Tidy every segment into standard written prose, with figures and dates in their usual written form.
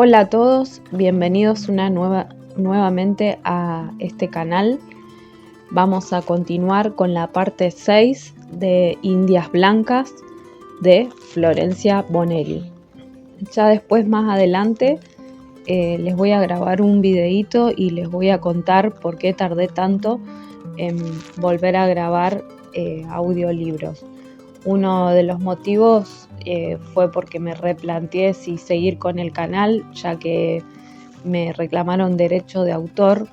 Hola a todos, bienvenidos nuevamente a este canal. Vamos a continuar con la parte 6 de Indias Blancas de Florencia Bonelli. Ya después, más adelante, les voy a grabar un videíto y les voy a contar por qué tardé tanto en volver a grabar audiolibros. Uno de los motivos fue porque me replanteé si seguir con el canal, ya que me reclamaron derecho de autor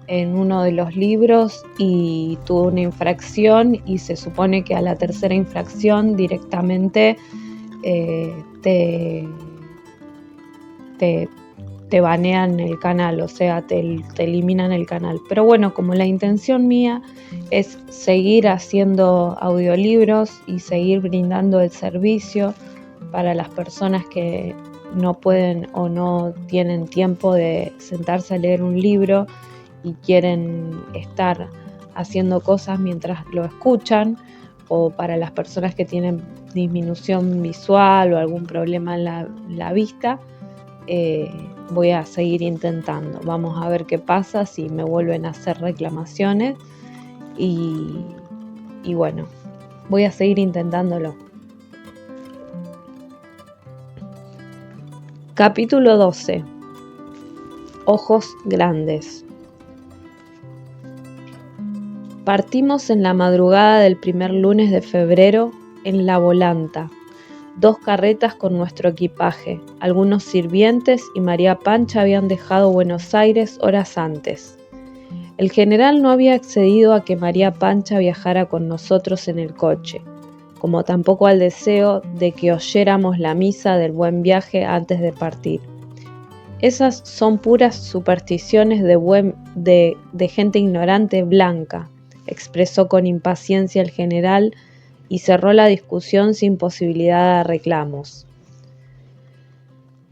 en uno de los libros y tuve una infracción, y se supone que a la tercera infracción directamente te banean el canal, o sea, te eliminan el canal. Pero bueno, como la intención mía es seguir haciendo audiolibros y seguir brindando el servicio para las personas que no pueden o no tienen tiempo de sentarse a leer un libro y quieren estar haciendo cosas mientras lo escuchan, o para las personas que tienen disminución visual o algún problema en la vista, voy a seguir intentando. Vamos a ver qué pasa si me vuelven a hacer reclamaciones y bueno, voy a seguir intentándolo. Capítulo 12. Ojos grandes. Partimos en la madrugada del primer lunes de febrero en la volanta. 2 carretas con nuestro equipaje. Algunos sirvientes y María Pancha habían dejado Buenos Aires horas antes. El general no había accedido a que María Pancha viajara con nosotros en el coche, como tampoco al deseo de que oyéramos la misa del buen viaje antes de partir. Esas son puras supersticiones de gente ignorante blanca, expresó con impaciencia el general, y cerró la discusión sin posibilidad de reclamos.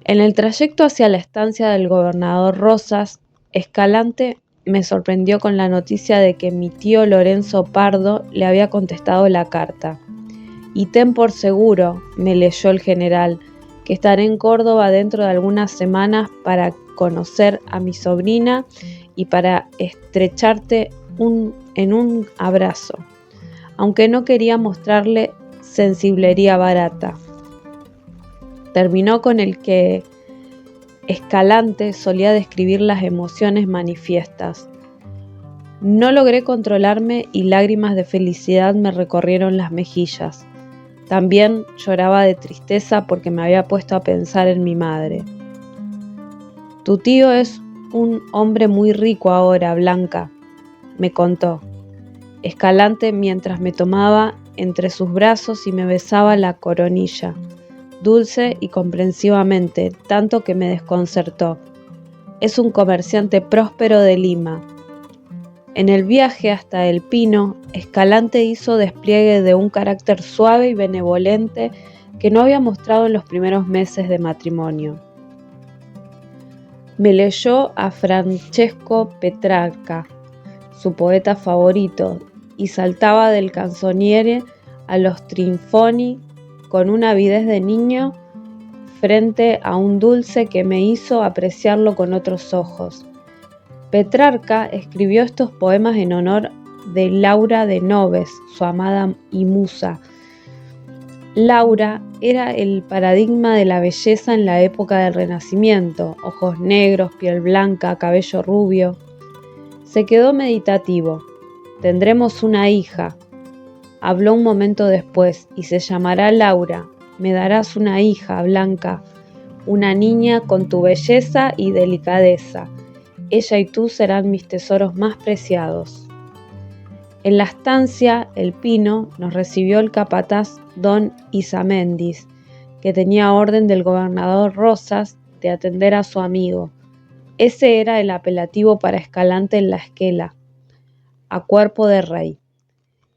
En el trayecto hacia la estancia del gobernador Rosas, Escalante me sorprendió con la noticia de que mi tío Lorenzo Pardo le había contestado la carta. Y ten por seguro, me leyó el general, que estaré en Córdoba dentro de algunas semanas para conocer a mi sobrina y para estrecharte en un abrazo, aunque no quería mostrarle sensiblería barata. Terminó con el que Escalante solía describir las emociones manifiestas. No logré controlarme y lágrimas de felicidad me recorrieron las mejillas. También lloraba de tristeza porque me había puesto a pensar en mi madre. Tu tío es un hombre muy rico ahora, Blanca, me contó Escalante mientras me tomaba entre sus brazos y me besaba la coronilla, dulce y comprensivamente, tanto que me desconcertó. Es un comerciante próspero de Lima. En el viaje hasta El Pino, Escalante hizo despliegue de un carácter suave y benevolente que no había mostrado en los primeros meses de matrimonio. Me leyó a Francesco Petrarca, su poeta favorito, y saltaba del canzoniere a los Trinfoni con una avidez de niño frente a un dulce que me hizo apreciarlo con otros ojos. Petrarca escribió estos poemas en honor de Laura de Noves, su amada y musa. Laura era el paradigma de la belleza en la época del Renacimiento: ojos negros, piel blanca, cabello rubio. Se quedó meditativo. Tendremos una hija. Habló un momento después, y se llamará Laura. Me darás una hija, Blanca, una niña con tu belleza y delicadeza. Ella y tú serán mis tesoros más preciados. En la estancia El Pino nos recibió el capataz don Isamendis, que tenía orden del gobernador Rosas de atender a su amigo. Ese era el apelativo para Escalante en la esquela, a cuerpo de rey.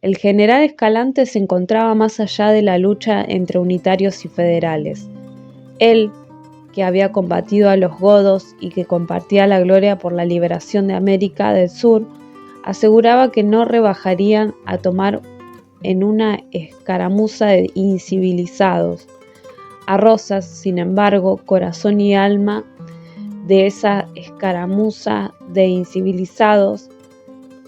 El general Escalante se encontraba más allá de la lucha entre unitarios y federales. Él, que había combatido a los godos y que compartía la gloria por la liberación de América del Sur, aseguraba que no rebajarían a tomar en una escaramuza de incivilizados. A Rosas, sin embargo, corazón y alma, de esa escaramuza de incivilizados,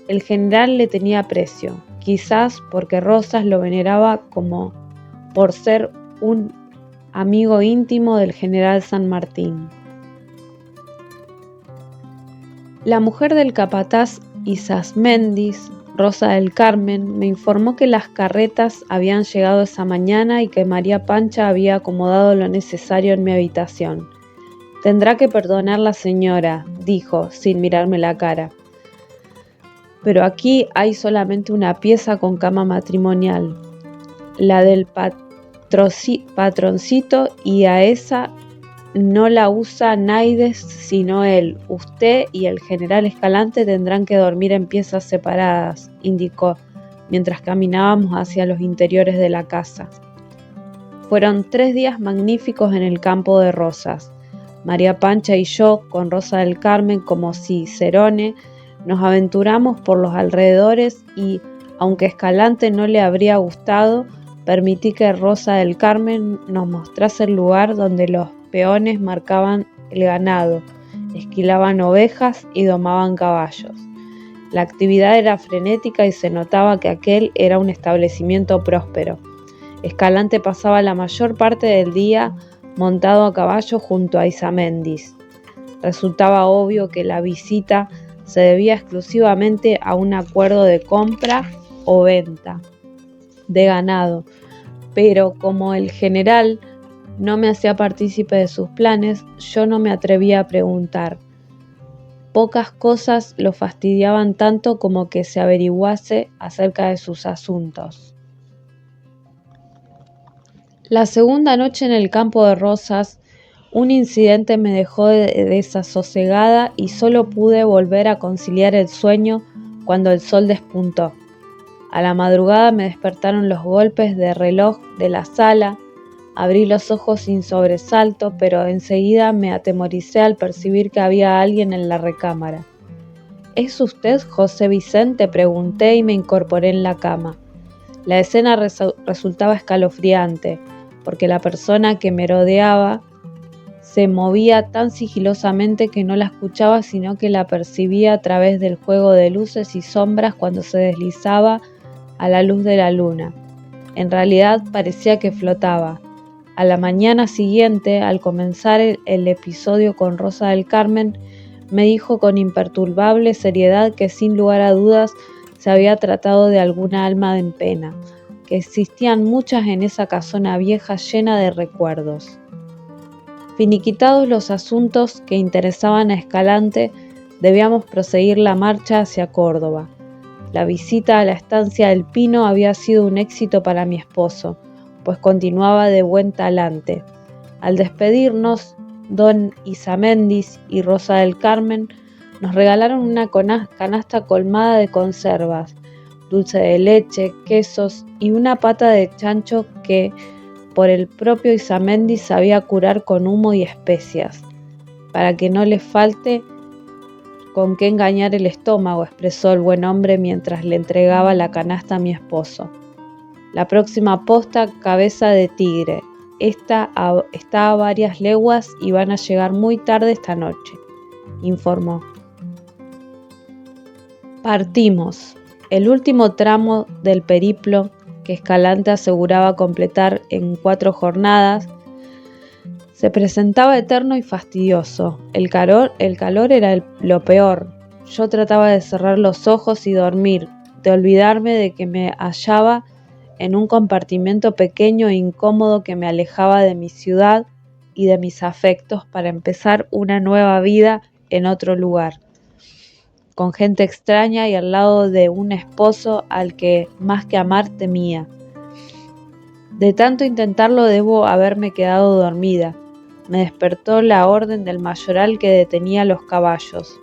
el general le tenía aprecio, quizás porque Rosas lo veneraba como por ser un amigo íntimo del general San Martín. La mujer del capataz Isasmendis, Rosa del Carmen, me informó que las carretas habían llegado esa mañana y que María Pancha había acomodado lo necesario en mi habitación. «Tendrá que perdonar la señora», dijo, sin mirarme la cara. «Pero aquí hay solamente una pieza con cama matrimonial, la del patroncito, y a esa no la usa Naides sino él. Usted y el general Escalante tendrán que dormir en piezas separadas», indicó, mientras caminábamos hacia los interiores de la casa. Fueron 3 días magníficos en el campo de Rosas. María Pancha y yo, con Rosa del Carmen como Cicerone, nos aventuramos por los alrededores y, aunque Escalante no le habría gustado, permití que Rosa del Carmen nos mostrase el lugar donde los peones marcaban el ganado, esquilaban ovejas y domaban caballos. La actividad era frenética y se notaba que aquel era un establecimiento próspero. Escalante pasaba la mayor parte del día montado a caballo junto a Isasmendis. Resultaba obvio que la visita se debía exclusivamente a un acuerdo de compra o venta de ganado, pero como el general no me hacía partícipe de sus planes, yo no me atrevía a preguntar. Pocas cosas lo fastidiaban tanto como que se averiguase acerca de sus asuntos. La segunda noche en el campo de Rosas, un incidente me dejó desasosegada y solo pude volver a conciliar el sueño cuando el sol despuntó. A la madrugada me despertaron los golpes de reloj de la sala. Abrí los ojos sin sobresalto, pero enseguida me atemoricé al percibir que había alguien en la recámara. «¿Es usted José Vicente?», pregunté y me incorporé en la cama. La escena resultaba escalofriante, porque la persona que me rodeaba se movía tan sigilosamente que no la escuchaba, sino que la percibía a través del juego de luces y sombras cuando se deslizaba a la luz de la luna. En realidad parecía que flotaba. A la mañana siguiente, al comenzar el episodio con Rosa del Carmen, me dijo con imperturbable seriedad que sin lugar a dudas se había tratado de alguna alma en pena, que existían muchas en esa casona vieja llena de recuerdos. Finiquitados los asuntos que interesaban a Escalante, debíamos proseguir la marcha hacia Córdoba. La visita a la estancia del Pino había sido un éxito para mi esposo, pues continuaba de buen talante. Al despedirnos, don Isasmendis y Rosa del Carmen nos regalaron una canasta colmada de conservas, dulce de leche, quesos y una pata de chancho que por el propio Isasmendis sabía curar con humo y especias, para que no le falte con qué engañar el estómago, expresó el buen hombre mientras le entregaba la canasta a mi esposo. La próxima posta, Cabeza de Tigre. Está a varias leguas y van a llegar muy tarde esta noche, informó. Partimos. El último tramo del periplo, que Escalante aseguraba completar en 4 jornadas, se presentaba eterno y fastidioso. El calor era lo peor. Yo trataba de cerrar los ojos y dormir, de olvidarme de que me hallaba en un compartimento pequeño e incómodo que me alejaba de mi ciudad y de mis afectos para empezar una nueva vida en otro lugar, con gente extraña y al lado de un esposo al que más que amar temía. De tanto intentarlo debo haberme quedado dormida. Me despertó la orden del mayoral que detenía los caballos.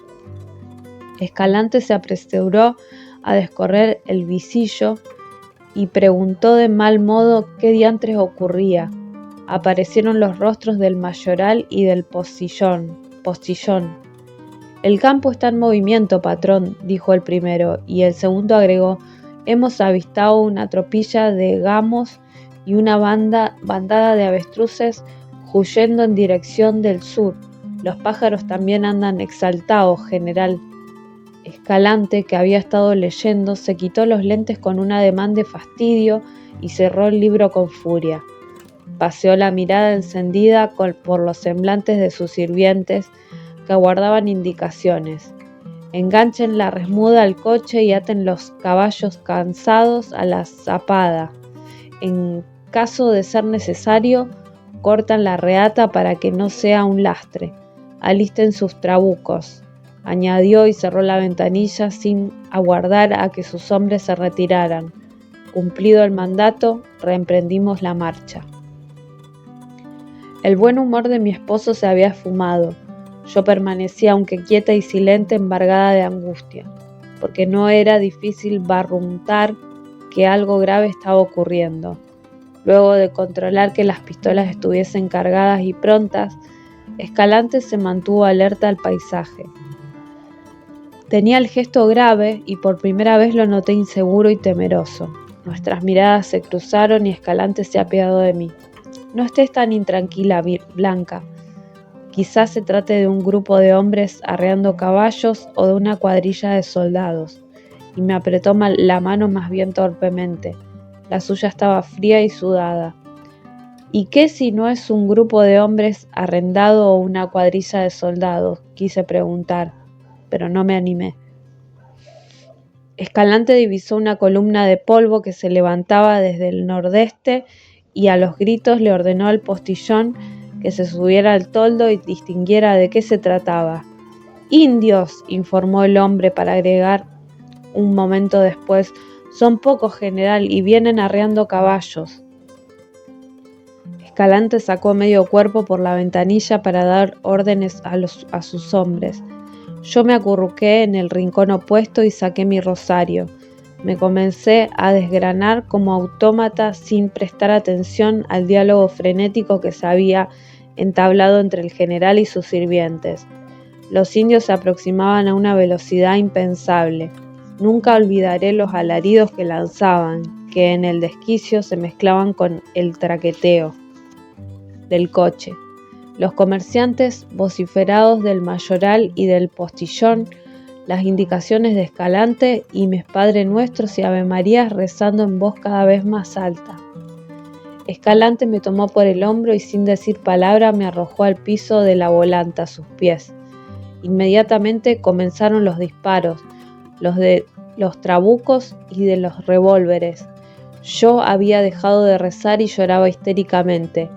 Escalante se apresuró a descorrer el visillo y preguntó de mal modo qué diantres ocurría. Aparecieron los rostros del mayoral y del postillón. «El campo está en movimiento, patrón», dijo el primero, y el segundo agregó: «Hemos avistado una tropilla de gamos y una bandada de avestruces huyendo en dirección del sur. Los pájaros también andan exaltados, general. Escalante, que había estado leyendo, se quitó los lentes con un ademán de fastidio y cerró el libro con furia. Paseó la mirada encendida por los semblantes de sus sirvientes que aguardaban indicaciones. Enganchen la resmuda al coche y aten los caballos cansados a la zapada. En caso de ser necesario, cortan la reata para que no sea un lastre. Alisten sus trabucos, añadió y cerró la ventanilla sin aguardar a que sus hombres se retiraran. Cumplido el mandato, reemprendimos la marcha. El buen humor de mi esposo se había esfumado. Yo permanecía, aunque quieta y silente, embargada de angustia, porque no era difícil barruntar que algo grave estaba ocurriendo. Luego de controlar que las pistolas estuviesen cargadas y prontas, Escalante se mantuvo alerta al paisaje. Tenía el gesto grave y por primera vez lo noté inseguro y temeroso. Nuestras miradas se cruzaron y Escalante se apiadó de mí. No estés tan intranquila, Blanca. Quizás se trate de un grupo de hombres arreando caballos o de una cuadrilla de soldados. Y me apretó la mano más bien torpemente. La suya estaba fría y sudada. ¿Y qué si no es un grupo de hombres arrendado o una cuadrilla de soldados? Quise preguntar, pero no me animé. Escalante divisó una columna de polvo que se levantaba desde el nordeste y a los gritos le ordenó al postillón que se subiera al toldo y distinguiera de qué se trataba. «¡Indios!», informó el hombre para agregar un momento después. «Son pocos, general, y vienen arreando caballos». Escalante sacó medio cuerpo por la ventanilla para dar órdenes a sus hombres. Yo me acurruqué en el rincón opuesto y saqué mi rosario. Me comencé a desgranar como autómata sin prestar atención al diálogo frenético que se había entablado entre el general y sus sirvientes. Los indios se aproximaban a una velocidad impensable. Nunca olvidaré los alaridos que lanzaban, que en el desquicio se mezclaban con el traqueteo del coche. Los comerciantes vociferados del mayoral y del postillón, las indicaciones de Escalante y mis Padre Nuestros y Ave Marías rezando en voz cada vez más alta. Escalante me tomó por el hombro y sin decir palabra me arrojó al piso de la volanta a sus pies. Inmediatamente comenzaron los disparos, los de los trabucos y de los revólveres. Yo había dejado de rezar y lloraba histéricamente.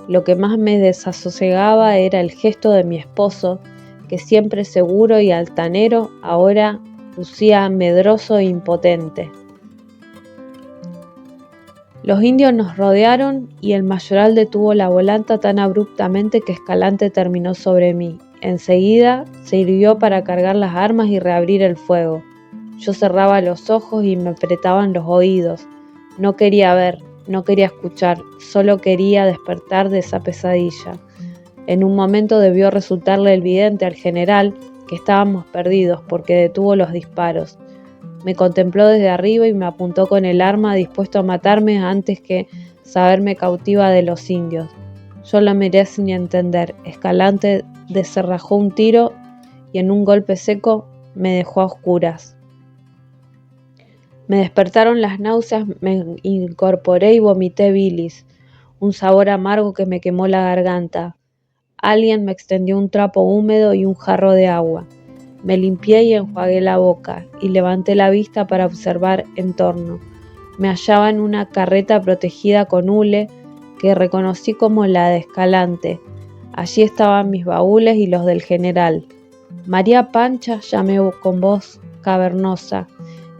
Lo que más me desasosegaba era el gesto de mi esposo, que siempre seguro y altanero, ahora lucía medroso e impotente. Los indios nos rodearon y el mayoral detuvo la volanta tan abruptamente que Escalante terminó sobre mí. Enseguida se irguió para cargar las armas y reabrir el fuego. Yo cerraba los ojos y me apretaban los oídos. No quería ver, no quería escuchar, solo quería despertar de esa pesadilla. En un momento debió resultarle evidente al general que estábamos perdidos porque detuvo los disparos. Me contempló desde arriba y me apuntó con el arma dispuesto a matarme antes que saberme cautiva de los indios. Yo la miré sin entender. Escalante desenrajó un tiro y en un golpe seco me dejó a oscuras. Me despertaron las náuseas, me incorporé y vomité bilis, un sabor amargo que me quemó la garganta. Alguien me extendió un trapo húmedo y un jarro de agua. Me limpié y enjuagué la boca y levanté la vista para observar en torno. Me hallaba en una carreta protegida con hule que reconocí como la de Escalante. Allí estaban mis baúles y los del general. «María Pancha», llamé con voz cavernosa,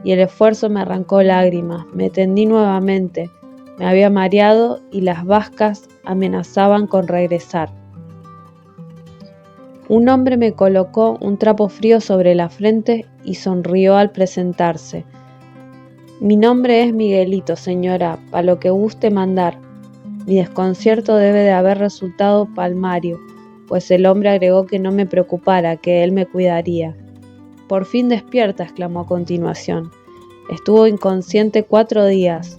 y el esfuerzo me arrancó lágrimas. Me tendí nuevamente. Me había mareado y las vascas amenazaban con regresar. Un hombre me colocó un trapo frío sobre la frente y sonrió al presentarse. «Mi nombre es Miguelito, señora, pa' lo que guste mandar». Mi desconcierto debe de haber resultado palmario, pues el hombre agregó que no me preocupara, que él me cuidaría. «Por fin despierta», exclamó a continuación. «Estuvo inconsciente 4 días.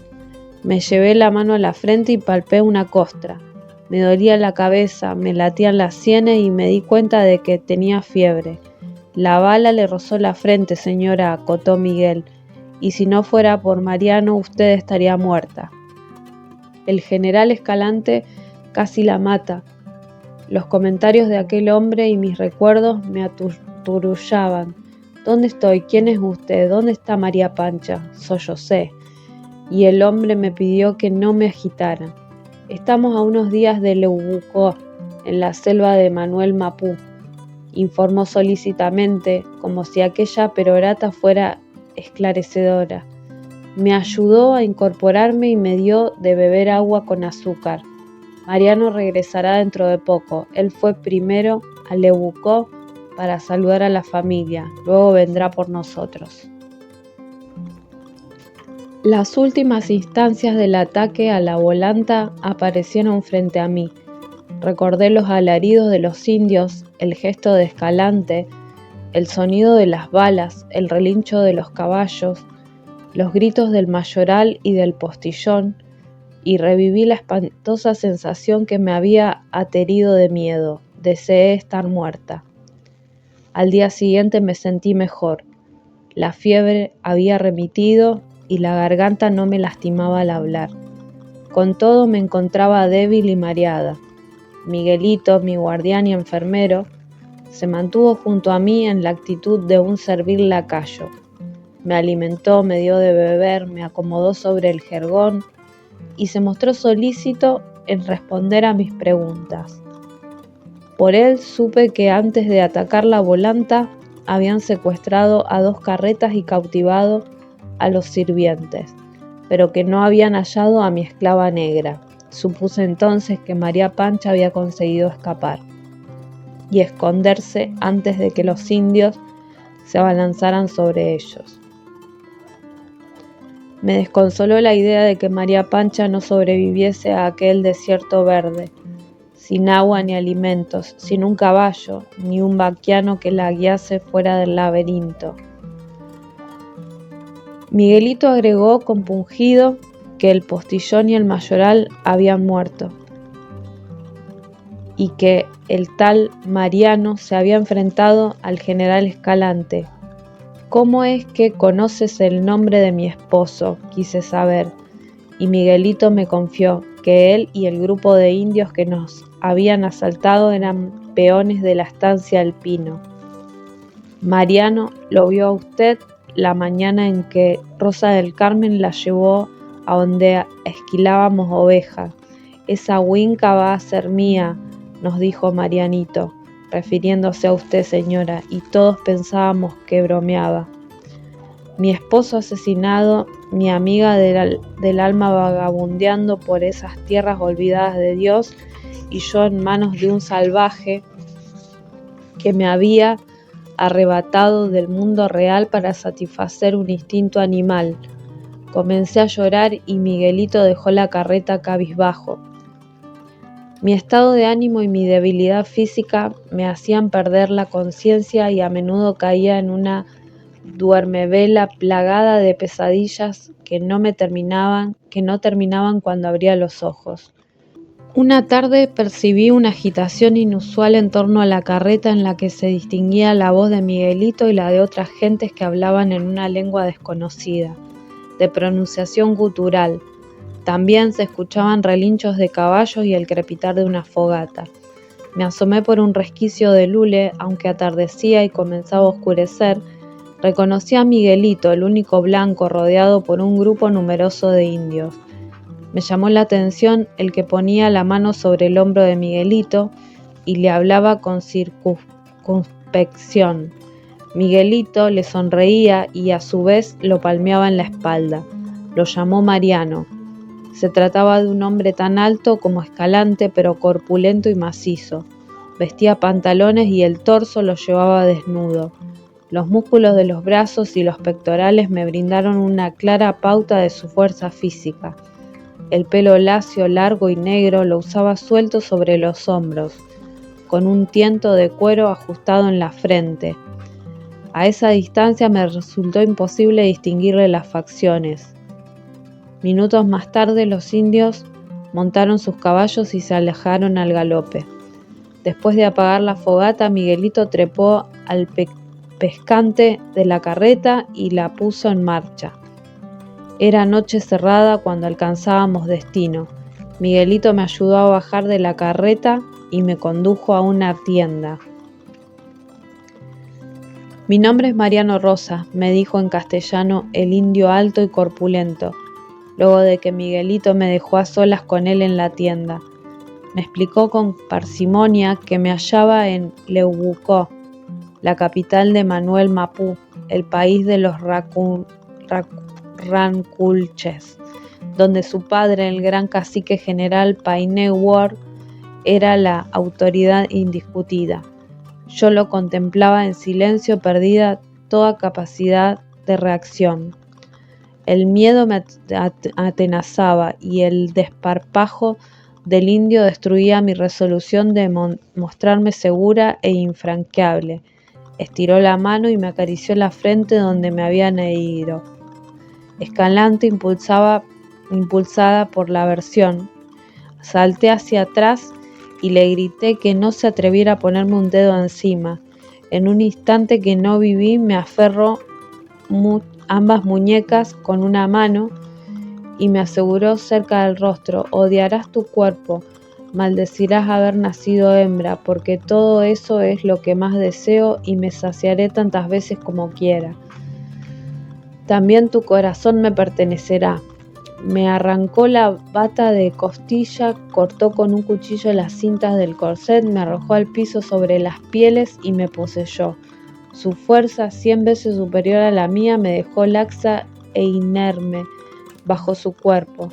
Me llevé la mano a la frente y palpé una costra. Me dolía la cabeza, me latían las sienes y me di cuenta de que tenía fiebre. La bala le rozó la frente, señora, acotó Miguel, y si no fuera por Mariano, usted estaría muerta. El general Escalante casi la mata. Los comentarios de aquel hombre y mis recuerdos me aturullaban. ¿Dónde estoy? ¿Quién es usted? ¿Dónde está María Pancha? Sollocé. Y el hombre me pidió que no me agitara. Estamos a unos días de Leubucó, en la selva de Manuel Mapú, informó solícitamente, como si aquella perorata fuera esclarecedora. Me ayudó a incorporarme y me dio de beber agua con azúcar. Mariano regresará dentro de poco. Él fue primero a Leubucó para saludar a la familia, luego vendrá por nosotros. Las últimas instancias del ataque a la volanta aparecieron frente a mí. Recordé los alaridos de los indios, el gesto de Escalante, el sonido de las balas, el relincho de los caballos, los gritos del mayoral y del postillón, y reviví la espantosa sensación que me había aterido de miedo. Deseé estar muerta. Al día siguiente me sentí mejor. La fiebre había remitido y la garganta no me lastimaba al hablar. Con todo me encontraba débil y mareada. Miguelito, mi guardián y enfermero, se mantuvo junto a mí en la actitud de un servil lacayo. Me alimentó, me dio de beber, me acomodó sobre el jergón y se mostró solícito en responder a mis preguntas. Por él supe que antes de atacar la volanta habían secuestrado a 2 carretas y cautivado a los sirvientes, pero que no habían hallado a mi esclava negra. Supuse entonces que María Pancha había conseguido escapar y esconderse antes de que los indios se abalanzaran sobre ellos. Me desconsoló la idea de que María Pancha no sobreviviese a aquel desierto verde, sin agua ni alimentos, sin un caballo, ni un vaquiano que la guiase fuera del laberinto. Miguelito agregó compungido que el postillón y el mayoral habían muerto y que el tal Mariano se había enfrentado al general Escalante. ¿Cómo es que conoces el nombre de mi esposo?, quise saber, y Miguelito me confió que él y el grupo de indios que nos habían asaltado eran peones de la estancia El Pino. Mariano lo vio a usted la mañana en que Rosa del Carmen la llevó a donde esquilábamos ovejas. Esa huinca va a ser mía, nos dijo Marianito, refiriéndose a usted, señora, y todos pensábamos que bromeaba. Mi esposo asesinado, mi amiga del alma vagabundeando por esas tierras olvidadas de Dios, y yo en manos de un salvaje que me había arrebatado del mundo real para satisfacer un instinto animal. Comencé a llorar y Miguelito dejó la carreta cabizbajo. Mi estado de ánimo y mi debilidad física me hacían perder la conciencia y a menudo caía en una duermevela plagada de pesadillas que no terminaban cuando abría los ojos. Una tarde percibí una agitación inusual en torno a la carreta en la que se distinguía la voz de Miguelito y la de otras gentes que hablaban en una lengua desconocida, de pronunciación gutural. También se escuchaban relinchos de caballos y el crepitar de una fogata. Me asomé por un resquicio de lule, aunque atardecía y comenzaba a oscurecer. Reconocí a Miguelito, el único blanco, rodeado por un grupo numeroso de indios. Me llamó la atención el que ponía la mano sobre el hombro de Miguelito y le hablaba con circunspección. Miguelito le sonreía y a su vez lo palmeaba en la espalda. Lo llamó Mariano. Se trataba de un hombre tan alto como Escalante, pero corpulento y macizo. Vestía pantalones y el torso lo llevaba desnudo. Los músculos de los brazos y los pectorales me brindaron una clara pauta de su fuerza física. El pelo lacio, largo y negro lo usaba suelto sobre los hombros, con un tiento de cuero ajustado en la frente. A esa distancia me resultó imposible distinguirle las facciones. Minutos más tarde los indios Montaron sus caballos y se alejaron al galope. Después de apagar la fogata, Miguelito trepó al pescante de la carreta y la puso en marcha. Era noche cerrada cuando alcanzábamos destino. Miguelito me ayudó a bajar de la carreta y me condujo a una tienda. «Mi nombre es Mariano Rosa», me dijo en castellano el indio alto y corpulento, luego de que Miguelito me dejó a solas con él en la tienda. Me explicó con parsimonia que me hallaba en Leubucó, la capital de Manuel Mapú, el país de los Ranculches, donde su padre, el gran cacique general Painé Ward, era la autoridad indiscutida. Yo lo contemplaba en silencio, perdida toda capacidad de reacción. El miedo me atenazaba y el desparpajo del indio destruía mi resolución de mostrarme segura e infranqueable. Estiró la mano y me acarició la frente donde me habían herido. Escalante, impulsada por la aversión, salté hacia atrás y le grité que no se atreviera a ponerme un dedo encima. En un instante que no viví, me aferró ambas muñecas con una mano y me aseguró cerca del rostro: «Odiarás tu cuerpo, maldecirás haber nacido hembra, porque todo eso es lo que más deseo y me saciaré tantas veces como quiera. También tu corazón me pertenecerá». Me arrancó la bata de costilla, cortó con un cuchillo las cintas del corset, me arrojó al piso sobre las pieles y me poseyó. Su fuerza, 100 veces superior a la mía, me dejó laxa e inerme bajo su cuerpo.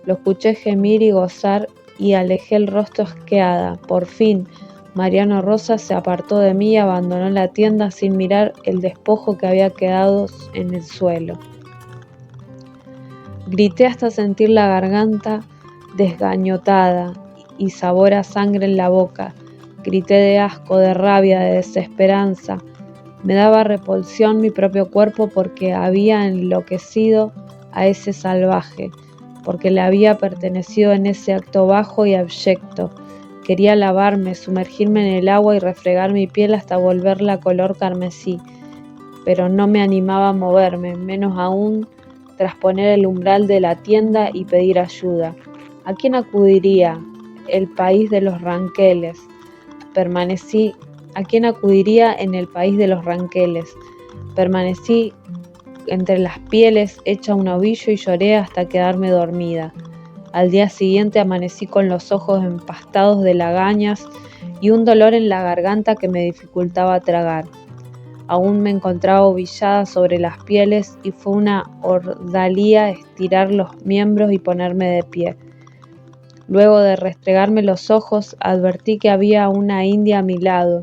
Lo escuché gemir y gozar y alejé el rostro asqueada. Por fin, Mariano Rosa se apartó de mí y abandonó la tienda sin mirar el despojo que había quedado en el suelo. Grité hasta sentir la garganta desgañotada y sabor a sangre en la boca. Grité de asco, de rabia, de desesperanza. Me daba repulsión mi propio cuerpo porque había enloquecido a ese salvaje, porque le había pertenecido en ese acto bajo y abyecto. Quería lavarme, sumergirme en el agua y refregar mi piel hasta volverla color carmesí, pero no me animaba a moverme, menos aún trasponer el umbral de la tienda y pedir ayuda. ¿A quién acudiría? El país de los ranqueles. ¿A quién acudiría en el país de los ranqueles? Permanecí entre las pieles, hecha un ovillo, y lloré hasta quedarme dormida. Al día siguiente amanecí con los ojos empastados de lagañas y un dolor en la garganta que me dificultaba tragar. Aún me encontraba ovillada sobre las pieles y fue una ordalía estirar los miembros y ponerme de pie. Luego de restregarme los ojos, advertí que había una india a mi lado.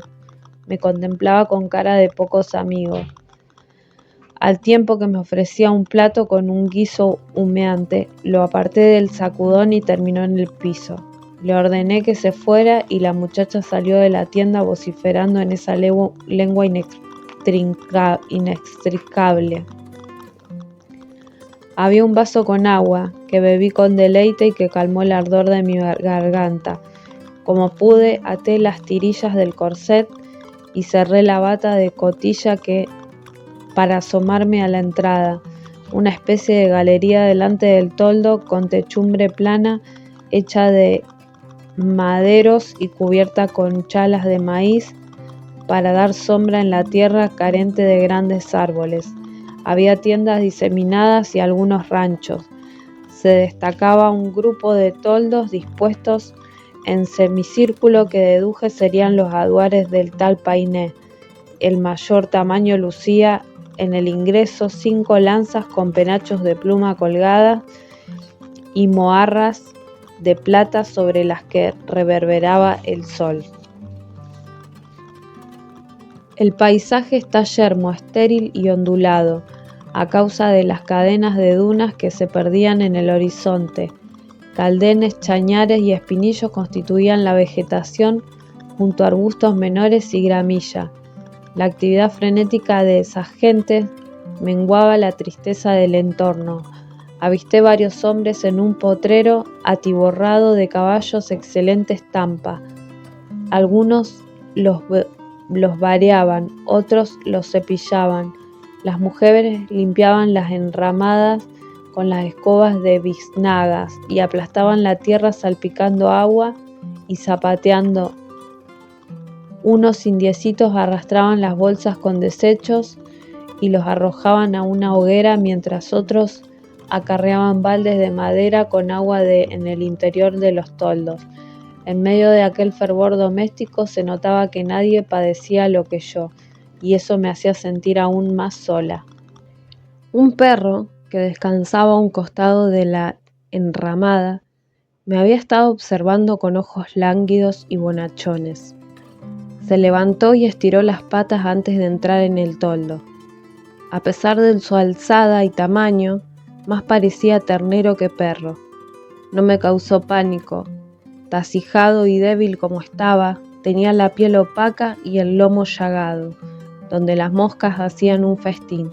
Me contemplaba con cara de pocos amigos, al tiempo que me ofrecía un plato con un guiso humeante. Lo aparté del sacudón y terminó en el piso. Le ordené que se fuera y la muchacha salió de la tienda vociferando en esa lengua inextricable. Había un vaso con agua, que bebí con deleite y que calmó el ardor de mi garganta. Como pude, até las tirillas del corset y cerré la bata de cotilla para asomarme a la entrada, una especie de galería delante del toldo con techumbre plana hecha de maderos y cubierta con chalas de maíz para dar sombra en la tierra carente de grandes árboles. Había tiendas diseminadas y algunos ranchos. Se destacaba un grupo de toldos dispuestos en semicírculo que deduje serían los aduares del tal Painé. El mayor tamaño lucía en el ingreso 5 lanzas con penachos de pluma colgadas y moarras de plata sobre las que reverberaba el sol. El paisaje está yermo, estéril y ondulado, a causa de las cadenas de dunas que se perdían en el horizonte. Caldenes, chañares y espinillos constituían la vegetación junto a arbustos menores y gramilla. La actividad frenética de esas gentes menguaba la tristeza del entorno. Avisté varios hombres en un potrero atiborrado de caballos excelente estampa. Algunos los vareaban, otros los cepillaban. Las mujeres limpiaban las enramadas con las escobas de biznagas y aplastaban la tierra salpicando agua y zapateando. Unos indiecitos arrastraban las bolsas con desechos y los arrojaban a una hoguera, mientras otros acarreaban baldes de madera con agua en el interior de los toldos. En medio de aquel fervor doméstico se notaba que nadie padecía lo que yo, y eso me hacía sentir aún más sola. Un perro, que descansaba a un costado de la enramada, me había estado observando con ojos lánguidos y bonachones. Se levantó y estiró las patas antes de entrar en el toldo. A pesar de su alzada y tamaño, más parecía ternero que perro. No me causó pánico. Tacijado y débil como estaba, tenía la piel opaca y el lomo llagado, donde las moscas hacían un festín.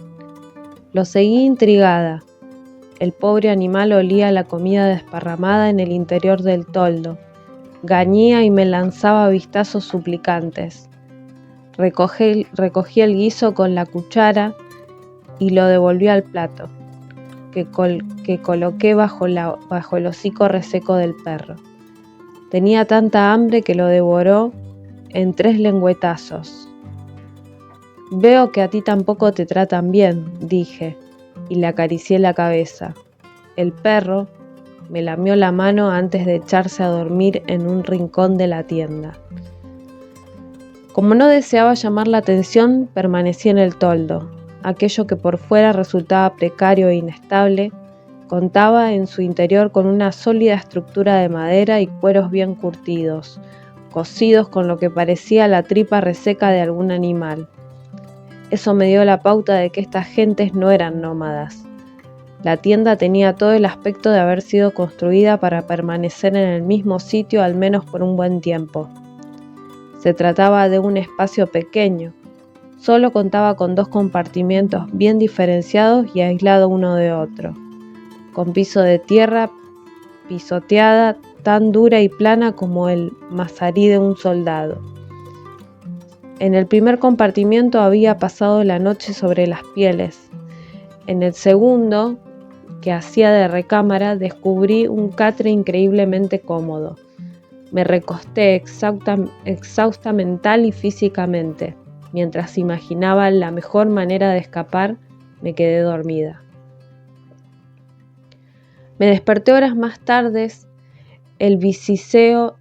Lo seguí intrigada. El pobre animal olía la comida desparramada en el interior del toldo. Gañía y me lanzaba vistazos suplicantes. Recogí el guiso con la cuchara y lo devolví al plato, que coloqué bajo el hocico reseco del perro. Tenía tanta hambre que lo devoró en 3 lengüetazos. «Veo que a ti tampoco te tratan bien», dije, y le acaricié la cabeza. El perro me lamió la mano antes de echarse a dormir en un rincón de la tienda. Como no deseaba llamar la atención, permanecí en el toldo. Aquello que por fuera resultaba precario e inestable, contaba en su interior con una sólida estructura de madera y cueros bien curtidos, cocidos con lo que parecía la tripa reseca de algún animal. Eso me dio la pauta de que estas gentes no eran nómadas. La tienda tenía todo el aspecto de haber sido construida para permanecer en el mismo sitio al menos por un buen tiempo. Se trataba de un espacio pequeño. Solo contaba con 2 compartimientos bien diferenciados y aislados uno de otro, con piso de tierra pisoteada tan dura y plana como el mazarí de un soldado. En el primer compartimiento había pasado la noche sobre las pieles. En el segundo, que hacía de recámara, descubrí un catre increíblemente cómodo. Me recosté exhausta mental y físicamente. Mientras imaginaba la mejor manera de escapar, me quedé dormida. Me desperté horas más tarde, el bibiseo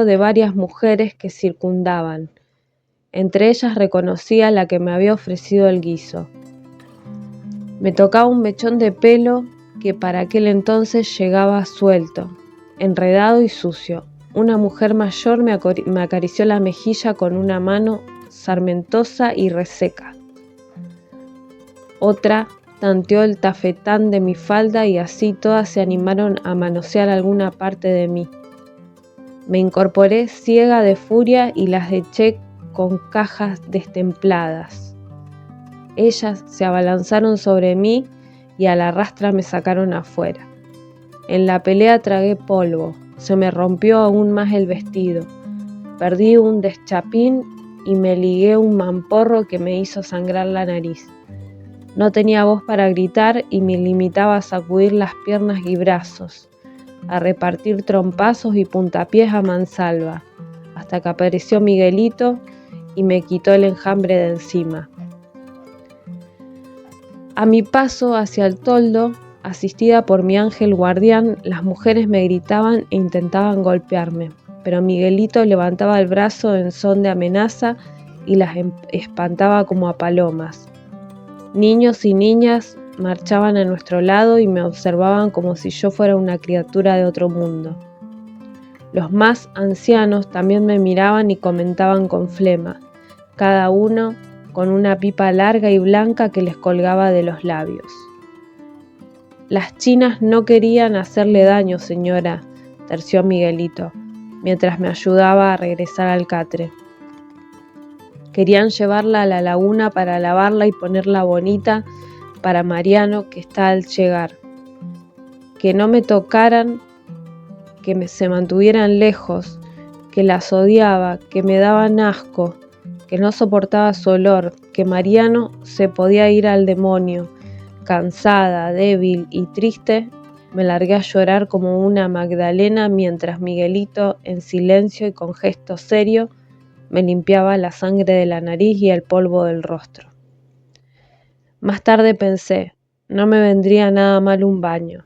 de varias mujeres que circundaban. Entre ellas reconocí a la que me había ofrecido el guiso. Me tocaba un mechón de pelo que para aquel entonces llegaba suelto, enredado y sucio. Una mujer mayor me acarició la mejilla con una mano sarmentosa y reseca. Otra tanteó el tafetán de mi falda y así todas se animaron a manosear alguna parte de mí. Me incorporé ciega de furia y las eché con cajas destempladas. Ellas se abalanzaron sobre mí y a la rastra me sacaron afuera. En la pelea tragué polvo, se me rompió aún más el vestido, perdí un deschapín y me ligué un mamporro que me hizo sangrar la nariz. No tenía voz para gritar y me limitaba a sacudir las piernas y brazos, a repartir trompazos y puntapiés a mansalva, hasta que apareció Miguelito y me quitó el enjambre de encima. A mi paso hacia el toldo, asistida por mi ángel guardián, las mujeres me gritaban e intentaban golpearme, pero Miguelito levantaba el brazo en son de amenaza y las espantaba como a palomas. Niños y niñas marchaban a nuestro lado y me observaban como si yo fuera una criatura de otro mundo. Los más ancianos también me miraban y comentaban con flema, cada uno con una pipa larga y blanca que les colgaba de los labios. Las chinas no querían hacerle daño, señora, terció Miguelito, mientras me ayudaba a regresar al catre. Querían llevarla a la laguna para lavarla y ponerla bonita para Mariano, que está al llegar. que no me tocaran, que se mantuvieran lejos, que las odiaba, que me daban asco, que no soportaba su olor, que Mariano se podía ir al demonio. Cansada, débil y triste, me largué a llorar como una Magdalena mientras Miguelito, en silencio y con gesto serio, me limpiaba la sangre de la nariz y el polvo del rostro. Más tarde pensé, no me vendría nada mal un baño.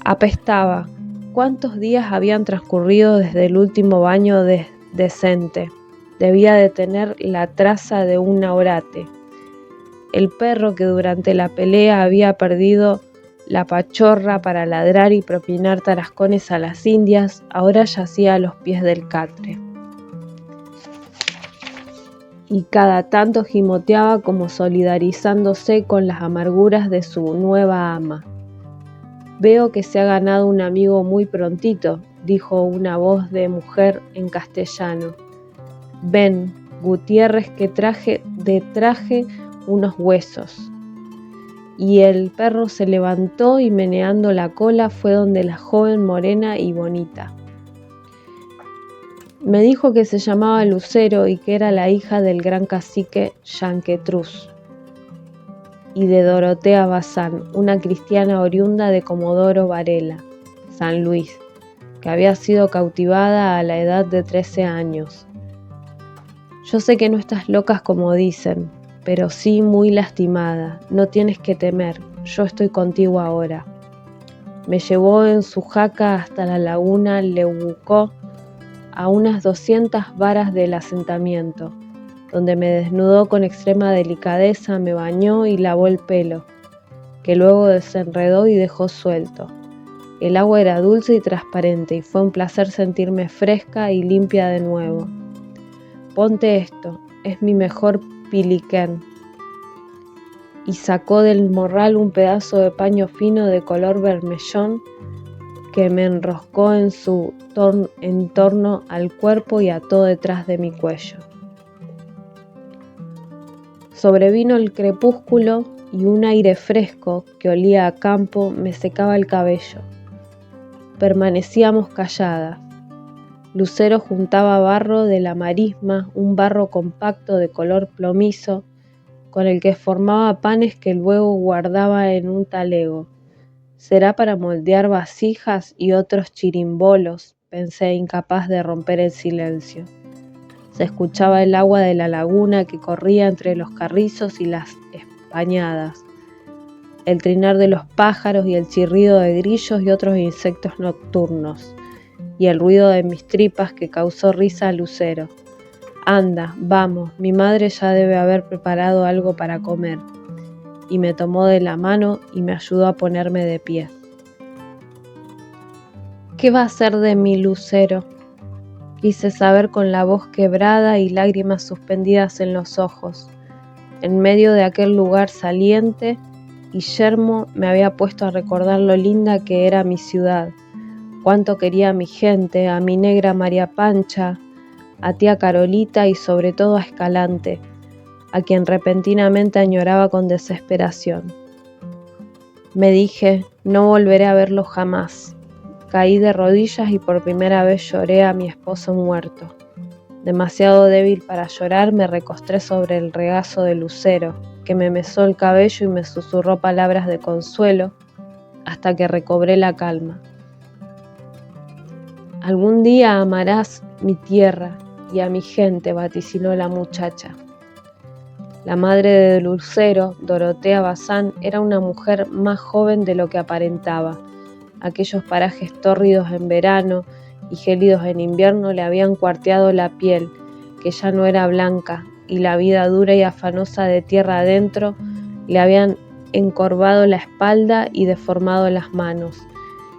Apestaba. ¿Cuántos días habían transcurrido desde el último baño decente? Debía de tener la traza de un orate. El perro que durante la pelea había perdido la pachorra para ladrar y propinar tarascones a las indias, ahora yacía a los pies del catre. Y cada tanto gimoteaba como solidarizándose con las amarguras de su nueva ama. «Veo que se ha ganado un amigo muy prontito», dijo una voz de mujer en castellano. «Ven, Gutiérrez, que traje unos huesos». Y el perro se levantó y meneando la cola fue donde la joven morena y bonita. Me dijo que se llamaba Lucero y que era la hija del gran cacique Yanquetruz y de Dorotea Bazán, una cristiana oriunda de Comodoro Varela, San Luis, que había sido cautivada a la edad de 13 años. Yo sé que no estás loca como dicen, pero sí muy lastimada. No tienes que temer, yo estoy contigo ahora. Me llevó en su jaca hasta la laguna Leucó, a unas 200 varas del asentamiento, donde me desnudó con extrema delicadeza, me bañó y lavó el pelo, que luego desenredó y dejó suelto. El agua era dulce y transparente y fue un placer sentirme fresca y limpia de nuevo. Ponte esto, es mi mejor piliquén. Y sacó del morral un pedazo de paño fino de color vermellón que me enroscó en torno al cuerpo y ató detrás de mi cuello. Sobrevino el crepúsculo y un aire fresco que olía a campo me secaba el cabello. Permanecíamos calladas. Lucero juntaba barro de la marisma, un barro compacto de color plomizo, con el que formaba panes que luego guardaba en un talego. «Será para moldear vasijas y otros chirimbolos», pensé, incapaz de romper el silencio. Se escuchaba el agua de la laguna que corría entre los carrizos y las españadas, el trinar de los pájaros y el chirrido de grillos y otros insectos nocturnos, y el ruido de mis tripas que causó risa a Lucero. «Anda, vamos, mi madre ya debe haber preparado algo para comer», y me tomó de la mano y me ayudó a ponerme de pie. «¿Qué va a hacer de mí, Lucero?», quise saber con la voz quebrada y lágrimas suspendidas en los ojos. En medio de aquel lugar saliente, Guillermo me había puesto a recordar lo linda que era mi ciudad, cuánto quería a mi gente, a mi negra María Pancha, a tía Carolita y sobre todo a Escalante, a quien repentinamente añoraba con desesperación. Me dije, no volveré a verlo jamás. Caí de rodillas y por primera vez lloré a mi esposo muerto. Demasiado débil para llorar, me recosté sobre el regazo de Lucero, que me mesó el cabello y me susurró palabras de consuelo hasta que recobré la calma. «Algún día amarás mi tierra y a mi gente», vaticinó la muchacha. La madre de Lucero, Dorotea Bazán, era una mujer más joven de lo que aparentaba. Aquellos parajes tórridos en verano y gélidos en invierno le habían cuarteado la piel, que ya no era blanca, y la vida dura y afanosa de tierra adentro le habían encorvado la espalda y deformado las manos.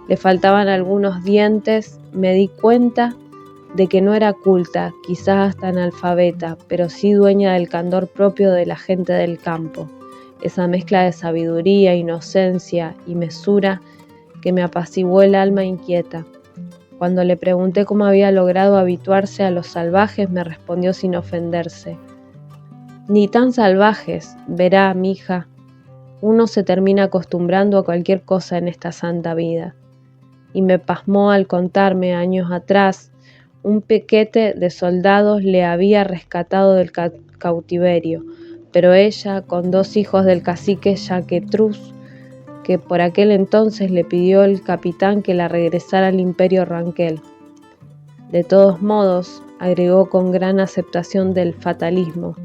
Le faltaban algunos dientes. Me di cuenta de que no era culta, quizás hasta analfabeta, pero sí dueña del candor propio de la gente del campo, esa mezcla de sabiduría, inocencia y mesura que me apaciguó el alma inquieta. Cuando le pregunté cómo había logrado habituarse a los salvajes, me respondió sin ofenderse: «Ni tan salvajes, verá, mija. Uno se termina acostumbrando a cualquier cosa en esta santa vida. Y me pasmó al contarme años atrás, un piquete de soldados le había rescatado del cautiverio, pero ella, con 2 hijos del cacique Yaquetruz, que por aquel entonces le pidió el capitán que la regresara al imperio Ranquel. De todos modos, agregó con gran aceptación del fatalismo,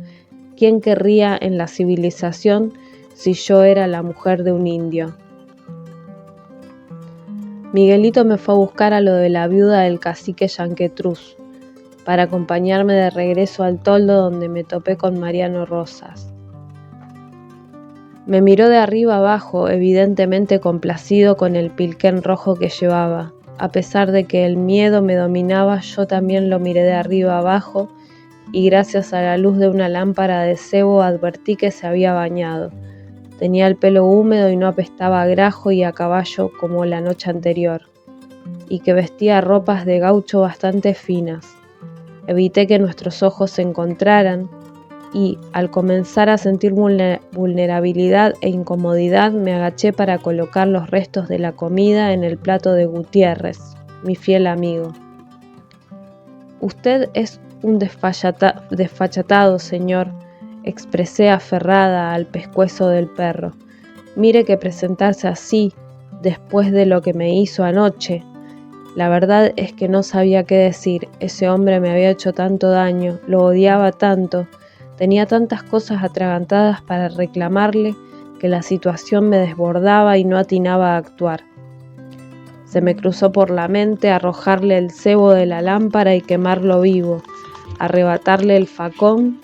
¿quién querría en la civilización si yo era la mujer de un indio? Miguelito me fue a buscar a lo de la viuda del cacique Yanquetruz, para acompañarme de regreso al toldo donde me topé con Mariano Rosas. Me miró de arriba abajo, evidentemente complacido con el pilquén rojo que llevaba. A pesar de que el miedo me dominaba, yo también lo miré de arriba abajo y gracias a la luz de una lámpara de cebo advertí que se había bañado. Tenía el pelo húmedo y no apestaba a grajo y a caballo como la noche anterior, y que vestía ropas de gaucho bastante finas. Evité que nuestros ojos se encontraran y, al comenzar a sentir vulnerabilidad e incomodidad, me agaché para colocar los restos de la comida en el plato de Gutiérrez, mi fiel amigo. Usted es un desfachatado, señor, expresé aferrada al pescuezo del perro. Mire que presentarse así, después de lo que me hizo anoche. La verdad es que no sabía qué decir. Ese hombre me había hecho tanto daño, lo odiaba tanto, tenía tantas cosas atragantadas para reclamarle que la situación me desbordaba y no atinaba a actuar. Se me cruzó por la mente arrojarle el cebo de la lámpara y quemarlo vivo, arrebatarle el facón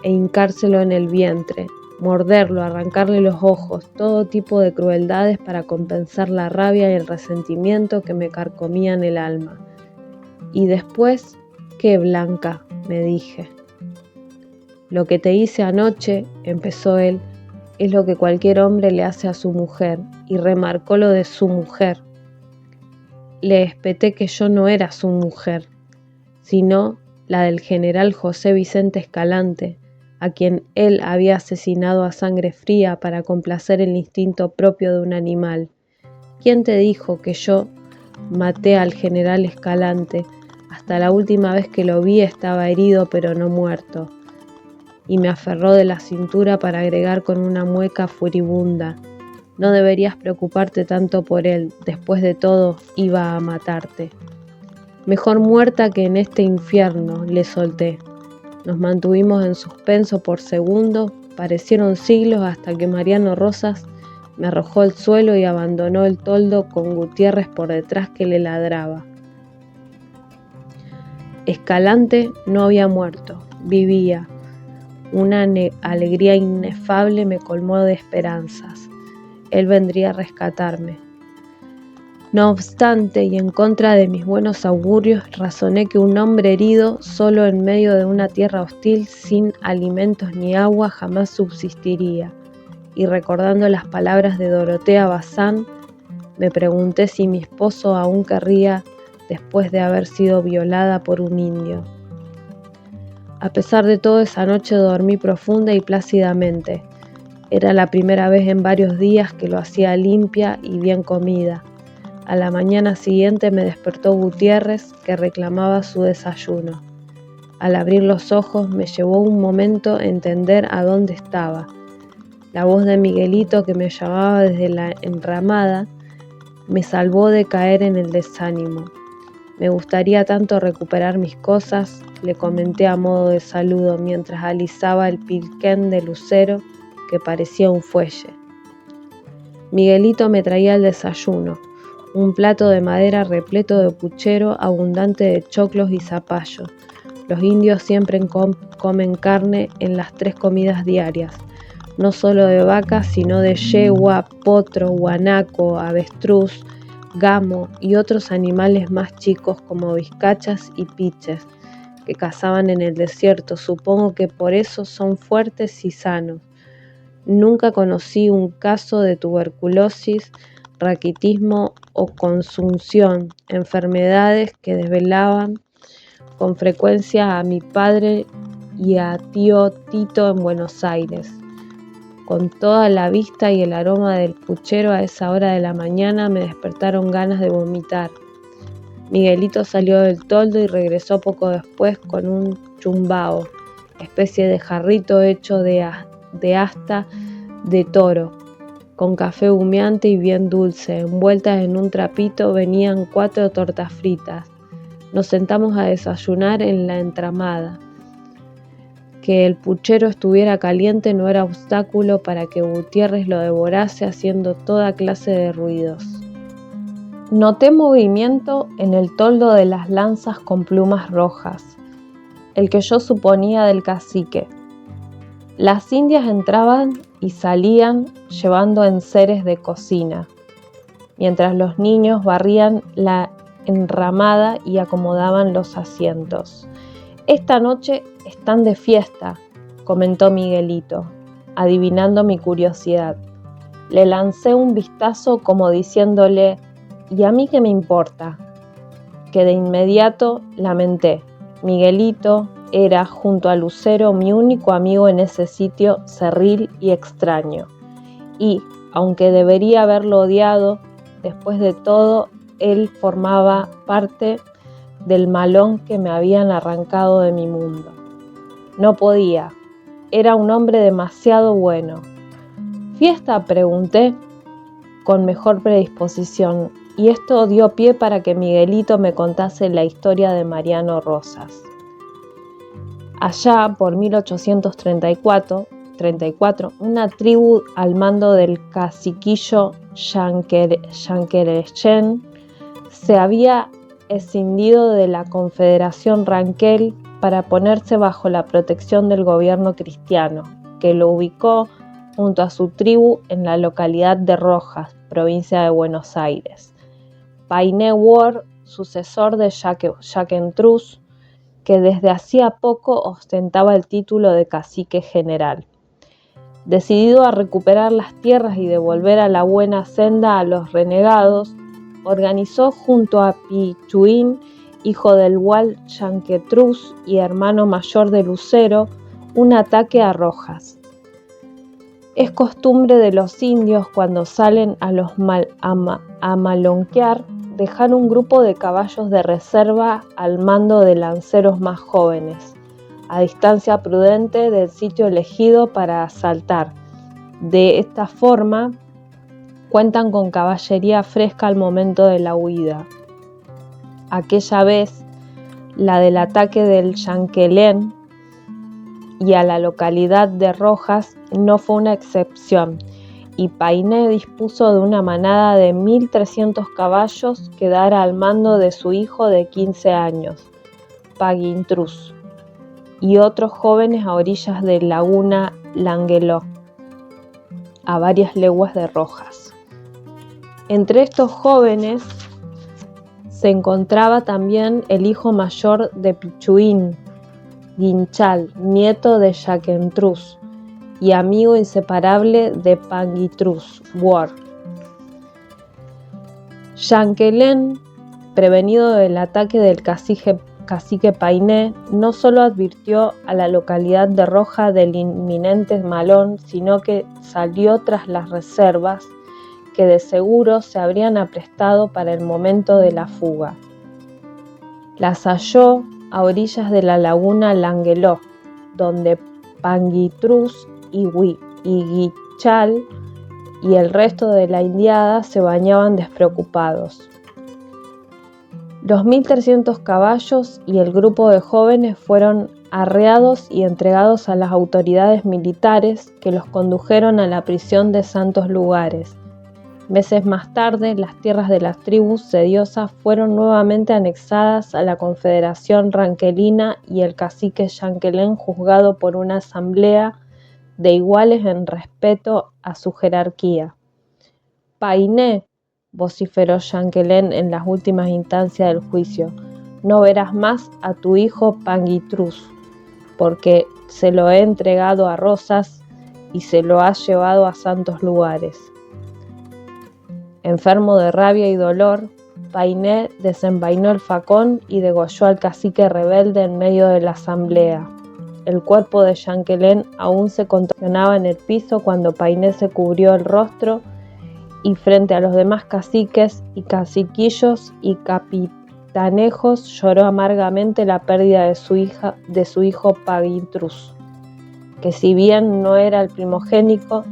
e hincárselo en el vientre, morderlo, arrancarle los ojos, todo tipo de crueldades para compensar la rabia y el resentimiento que me carcomían el alma. Y después, ¿qué, Blanca?, me dije. Lo que te hice anoche, empezó él, es lo que cualquier hombre le hace a su mujer, y remarcó lo de su mujer. Le espeté que yo no era su mujer, sino la del general José Vicente Escalante, a quien él había asesinado a sangre fría para complacer el instinto propio de un animal. ¿Quién te dijo que yo maté al general Escalante? Hasta la última vez que lo vi estaba herido pero no muerto. Y me aferró de la cintura para agregar con una mueca furibunda. No deberías preocuparte tanto por él, después de todo iba a matarte. Mejor muerta que en este infierno, le solté. Nos mantuvimos en suspenso por segundos, parecieron siglos hasta que Mariano Rosas me arrojó al suelo y abandonó el toldo con Gutiérrez por detrás que le ladraba. Escalante no había muerto, vivía. Una alegría inefable me colmó de esperanzas. Él vendría a rescatarme. No obstante, y en contra de mis buenos augurios, razoné que un hombre herido, solo en medio de una tierra hostil, sin alimentos ni agua, jamás subsistiría. Y recordando las palabras de Dorotea Bazán, me pregunté si mi esposo aún querría después de haber sido violada por un indio. A pesar de todo, esa noche dormí profunda y plácidamente. Era la primera vez en varios días que lo hacía limpia y bien comida. A la mañana siguiente me despertó Gutiérrez, que reclamaba su desayuno. Al abrir los ojos me llevó un momento entender a dónde estaba. La voz de Miguelito, que me llamaba desde la enramada, me salvó de caer en el desánimo. Me gustaría tanto recuperar mis cosas, le comenté a modo de saludo mientras alisaba el pilquén de lucero que parecía un fuelle. Miguelito me traía el desayuno, un plato de madera repleto de puchero abundante de choclos y zapallo. Los indios siempre comen carne en las 3 comidas diarias, no solo de vaca, sino de yegua, potro, guanaco, avestruz, gamo y otros animales más chicos como vizcachas y piches, que cazaban en el desierto. Supongo que por eso son fuertes y sanos. Nunca conocí un caso de tuberculosis, raquitismo o consunción, enfermedades que desvelaban con frecuencia a mi padre y a tío Tito en Buenos Aires. Con toda la vista y el aroma del puchero a esa hora de la mañana me despertaron ganas de vomitar. Miguelito salió del toldo y regresó poco después con un chumbao, especie de jarrito hecho de asta de toro, con café humeante y bien dulce. Envueltas en un trapito venían 4 tortas fritas. Nos sentamos a desayunar en la entramada. Que el puchero estuviera caliente no era obstáculo para que Gutiérrez lo devorase haciendo toda clase de ruidos. Noté movimiento en el toldo de las lanzas con plumas rojas, el que yo suponía del cacique. Las indias entraban y salían llevando enseres de cocina, mientras los niños barrían la enramada y acomodaban los asientos. «Esta noche están de fiesta», comentó Miguelito, adivinando mi curiosidad. Le lancé un vistazo como diciéndole: «¿Y a mí qué me importa?», que de inmediato lamenté. Miguelito era, junto a Lucero, mi único amigo en ese sitio cerril y extraño. Y, aunque debería haberlo odiado, después de todo, él formaba parte del malón que me habían arrancado de mi mundo. No podía. Era un hombre demasiado bueno. «¿Fiesta?», pregunté, con mejor predisposición, y esto dio pie para que Miguelito me contase la historia de Mariano Rosas. Allá por 1834, una tribu al mando del caciquillo Yanquerechen se había escindido de la Confederación Ranquel para ponerse bajo la protección del gobierno cristiano, que lo ubicó junto a su tribu en la localidad de Rojas, provincia de Buenos Aires. Painé Ward, sucesor de Yaquentruz, que desde hacía poco ostentaba el título de cacique general. Decidido a recuperar las tierras y devolver a la buena senda a los renegados, organizó junto a Pichuín, hijo del Hual Yanquetruz y hermano mayor de Lucero, un ataque a Rojas. Es costumbre de los indios, cuando salen a malonquear, dejar un grupo de caballos de reserva al mando de lanceros más jóvenes, a distancia prudente del sitio elegido para asaltar. De esta forma, cuentan con caballería fresca al momento de la huida. Aquella vez, la del ataque del Yanquelén y a la localidad de Rojas no fue una excepción, y Painé dispuso de una manada de 1.300 caballos que dara al mando de su hijo de 15 años, Paguintruz, y otros jóvenes a orillas de Laguna Langueló, a varias leguas de Rojas. Entre estos jóvenes se encontraba también el hijo mayor de Pichuín, Guinchal, nieto de Yaquentruz y amigo inseparable de Panguitruz, Ward. Yanquelén, prevenido del ataque del cacique Painé, no solo advirtió a la localidad de Roja del inminente malón, sino que salió tras las reservas, que de seguro se habrían aprestado para el momento de la fuga. Las halló a orillas de la laguna Langueló, donde Panguitruz y Guichal y el resto de la indiada se bañaban despreocupados. Los 1.300 caballos y el grupo de jóvenes fueron arreados y entregados a las autoridades militares, que los condujeron a la prisión de Santos Lugares. Meses más tarde, las tierras de las tribus sediosas fueron nuevamente anexadas a la Confederación Ranquelina y el cacique Yanquelén, juzgado por una asamblea de iguales en respeto a su jerarquía. «Painé», vociferó Yanquelén en las últimas instancias del juicio, «no verás más a tu hijo Panguitruz, porque se lo he entregado a Rosas y se lo ha llevado a Santos Lugares». Enfermo de rabia y dolor, Painé desenvainó el facón y degolló al cacique rebelde en medio de la asamblea. El cuerpo de Yankelén aún se contorsionaba en el piso cuando Painé se cubrió el rostro y frente a los demás caciques y caciquillos y capitanejos lloró amargamente la pérdida de su hijo Pagintrus, que si bien no era el primogénito,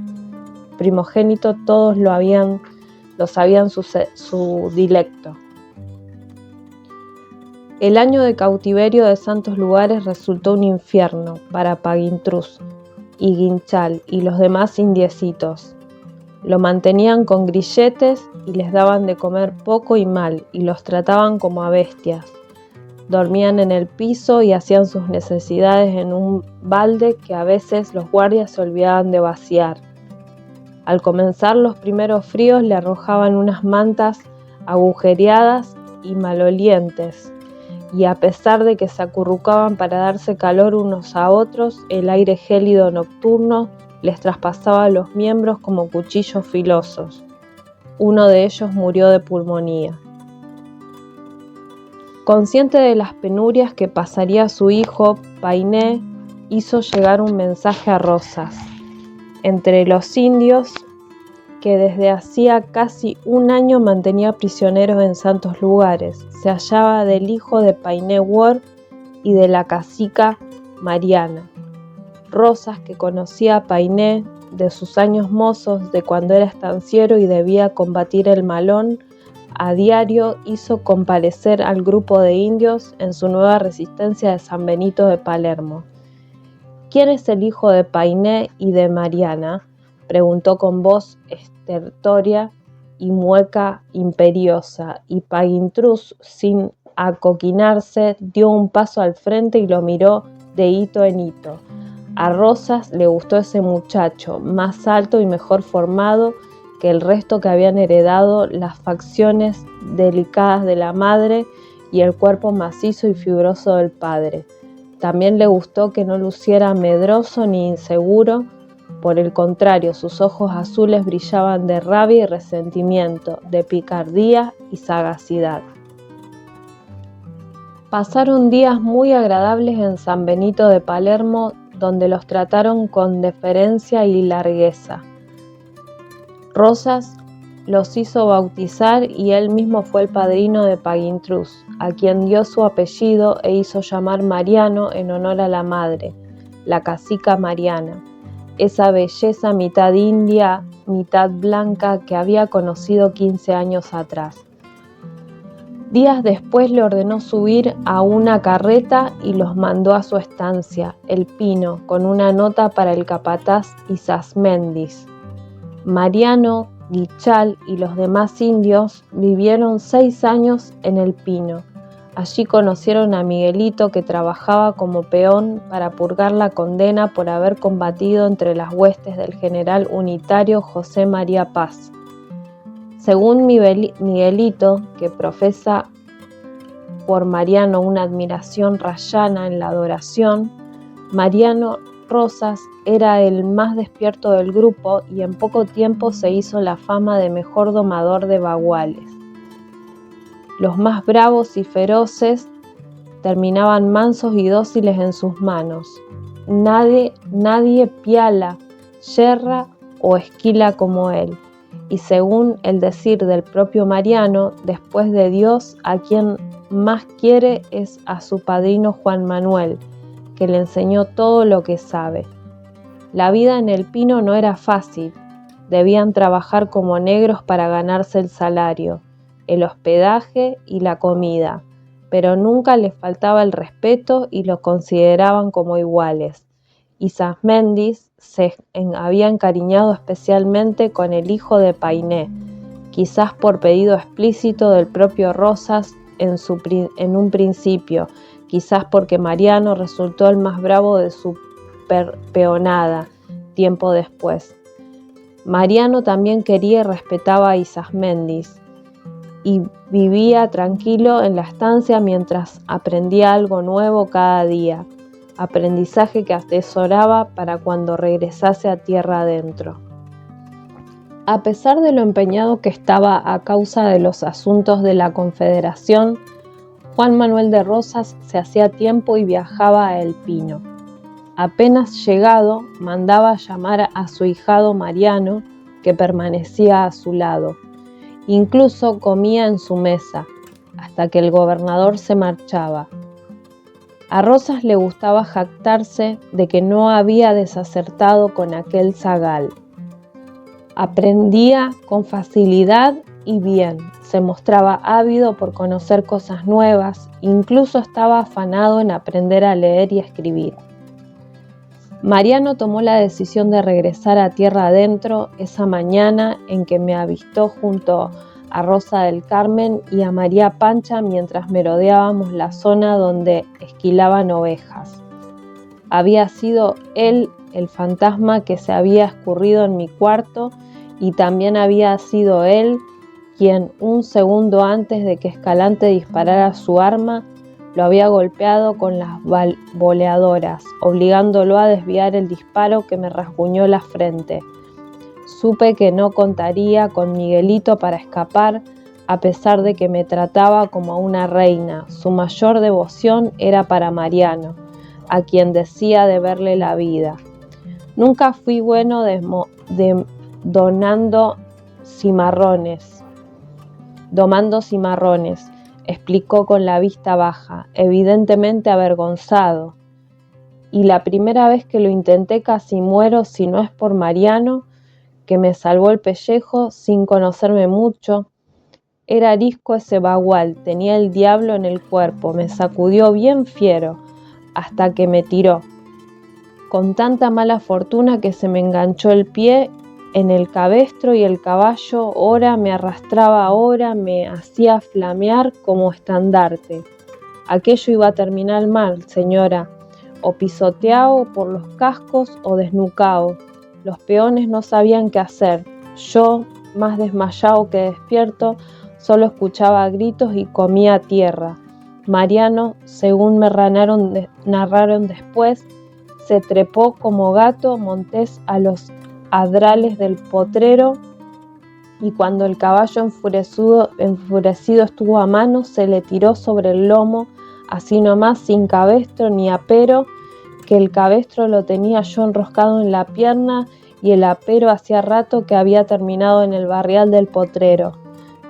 todos lo sabían su dilecto. El año de cautiverio de Santos Lugares resultó un infierno para Pagintrus y Guinchal y los demás indiecitos. Lo mantenían con grilletes y les daban de comer poco y mal, y los trataban como a bestias. Dormían en el piso y hacían sus necesidades en un balde que a veces los guardias se olvidaban de vaciar. Al comenzar los primeros fríos le arrojaban unas mantas agujereadas y malolientes, y a pesar de que se acurrucaban para darse calor unos a otros, el aire gélido nocturno les traspasaba los miembros como cuchillos filosos. Uno de ellos murió de pulmonía. Consciente de las penurias que pasaría su hijo, Painé hizo llegar un mensaje a Rosas. Entre los indios, que desde hacía casi un año mantenía prisioneros en Santos Lugares, se hallaba del hijo de Painé Ward y de la cacica Mariana. Rosas, que conocía a Painé de sus años mozos, de cuando era estanciero y debía combatir el malón, a diario hizo comparecer al grupo de indios en su nueva resistencia de San Benito de Palermo. ¿Quién es el hijo de Painé y de Mariana?, preguntó con voz estertórea y mueca imperiosa, y Pagintrus, sin acoquinarse, dio un paso al frente y lo miró de hito en hito. A Rosas le gustó ese muchacho, más alto y mejor formado que el resto, que habían heredado las facciones delicadas de la madre y el cuerpo macizo y fibroso del padre. También le gustó que no luciera medroso ni inseguro. Por el contrario, sus ojos azules brillaban de rabia y resentimiento, de picardía y sagacidad. Pasaron días muy agradables en San Benito de Palermo, donde los trataron con deferencia y largueza. Rosas los hizo bautizar y él mismo fue el padrino de Pagintrus, a quien dio su apellido e hizo llamar Mariano en honor a la madre, la cacica Mariana, esa belleza mitad india, mitad blanca que había conocido 15 años atrás. Días después le ordenó subir a una carreta y los mandó a su estancia, El Pino, con una nota para el capataz Isasmendis. Mariano, Guichal y los demás indios vivieron 6 años en El Pino. Allí conocieron a Miguelito, que trabajaba como peón para purgar la condena por haber combatido entre las huestes del general unitario José María Paz. Según Miguelito, que profesa por Mariano una admiración rayana en la adoración, Mariano Rosas era el más despierto del grupo y en poco tiempo se hizo la fama de mejor domador de baguales. Los más bravos y feroces terminaban mansos y dóciles en sus manos. Nadie piala, yerra o esquila como él. Y según el decir del propio Mariano, después de Dios, a quien más quiere es a su padrino Juan Manuel, que le enseñó todo lo que sabe. La vida en El Pino no era fácil. Debían trabajar como negros para ganarse el salario, el hospedaje y la comida, pero nunca les faltaba el respeto y los consideraban como iguales. Isasmendis se había encariñado especialmente con el hijo de Painé, quizás por pedido explícito del propio Rosas en un principio, quizás porque Mariano resultó el más bravo de su peonada tiempo después. Mariano también quería y respetaba a Isasmendis y vivía tranquilo en la estancia mientras aprendía algo nuevo cada día, aprendizaje que atesoraba para cuando regresase a tierra adentro. A pesar de lo empeñado que estaba a causa de los asuntos de la Confederación, Juan Manuel de Rosas se hacía tiempo y viajaba a El Pino. Apenas llegado, mandaba llamar a su ahijado Mariano, que permanecía a su lado. Incluso comía en su mesa, hasta que el gobernador se marchaba. A Rosas le gustaba jactarse de que no había desacertado con aquel zagal. Aprendía con facilidad y bien, se mostraba ávido por conocer cosas nuevas, incluso estaba afanado en aprender a leer y a escribir. Mariano tomó la decisión de regresar a tierra adentro esa mañana en que me avistó junto a Rosa del Carmen y a María Pancha mientras merodeábamos la zona donde esquilaban ovejas. Había sido él el fantasma que se había escurrido en mi cuarto y también había sido él quien, un segundo antes de que Escalante disparara su arma, lo había golpeado con las boleadoras, obligándolo a desviar el disparo que me rasguñó la frente. Supe que no contaría con Miguelito para escapar, a pesar de que me trataba como a una reina. Su mayor devoción era para Mariano, a quien decía deberle la vida. Nunca fui bueno domando cimarrones, explicó con la vista baja, evidentemente avergonzado. Y la primera vez que lo intenté casi muero, si no es por Mariano, que me salvó el pellejo sin conocerme mucho. Era arisco ese bagual, tenía el diablo en el cuerpo, me sacudió bien fiero, hasta que me tiró, con tanta mala fortuna que se me enganchó el pie en el cabestro y el caballo ora me arrastraba, ora me hacía flamear como estandarte. Aquello iba a terminar mal, señora, o pisoteado por los cascos o desnucado. Los peones no sabían qué hacer. Yo, más desmayado que despierto, solo escuchaba gritos y comía tierra. Mariano, según me narraron después, se trepó como gato montés a los adrales del potrero y cuando el caballo enfurecido estuvo a mano, se le tiró sobre el lomo, así nomás sin cabestro ni apero, que el cabestro lo tenía yo enroscado en la pierna y el apero hacía rato que había terminado en el barrial del potrero.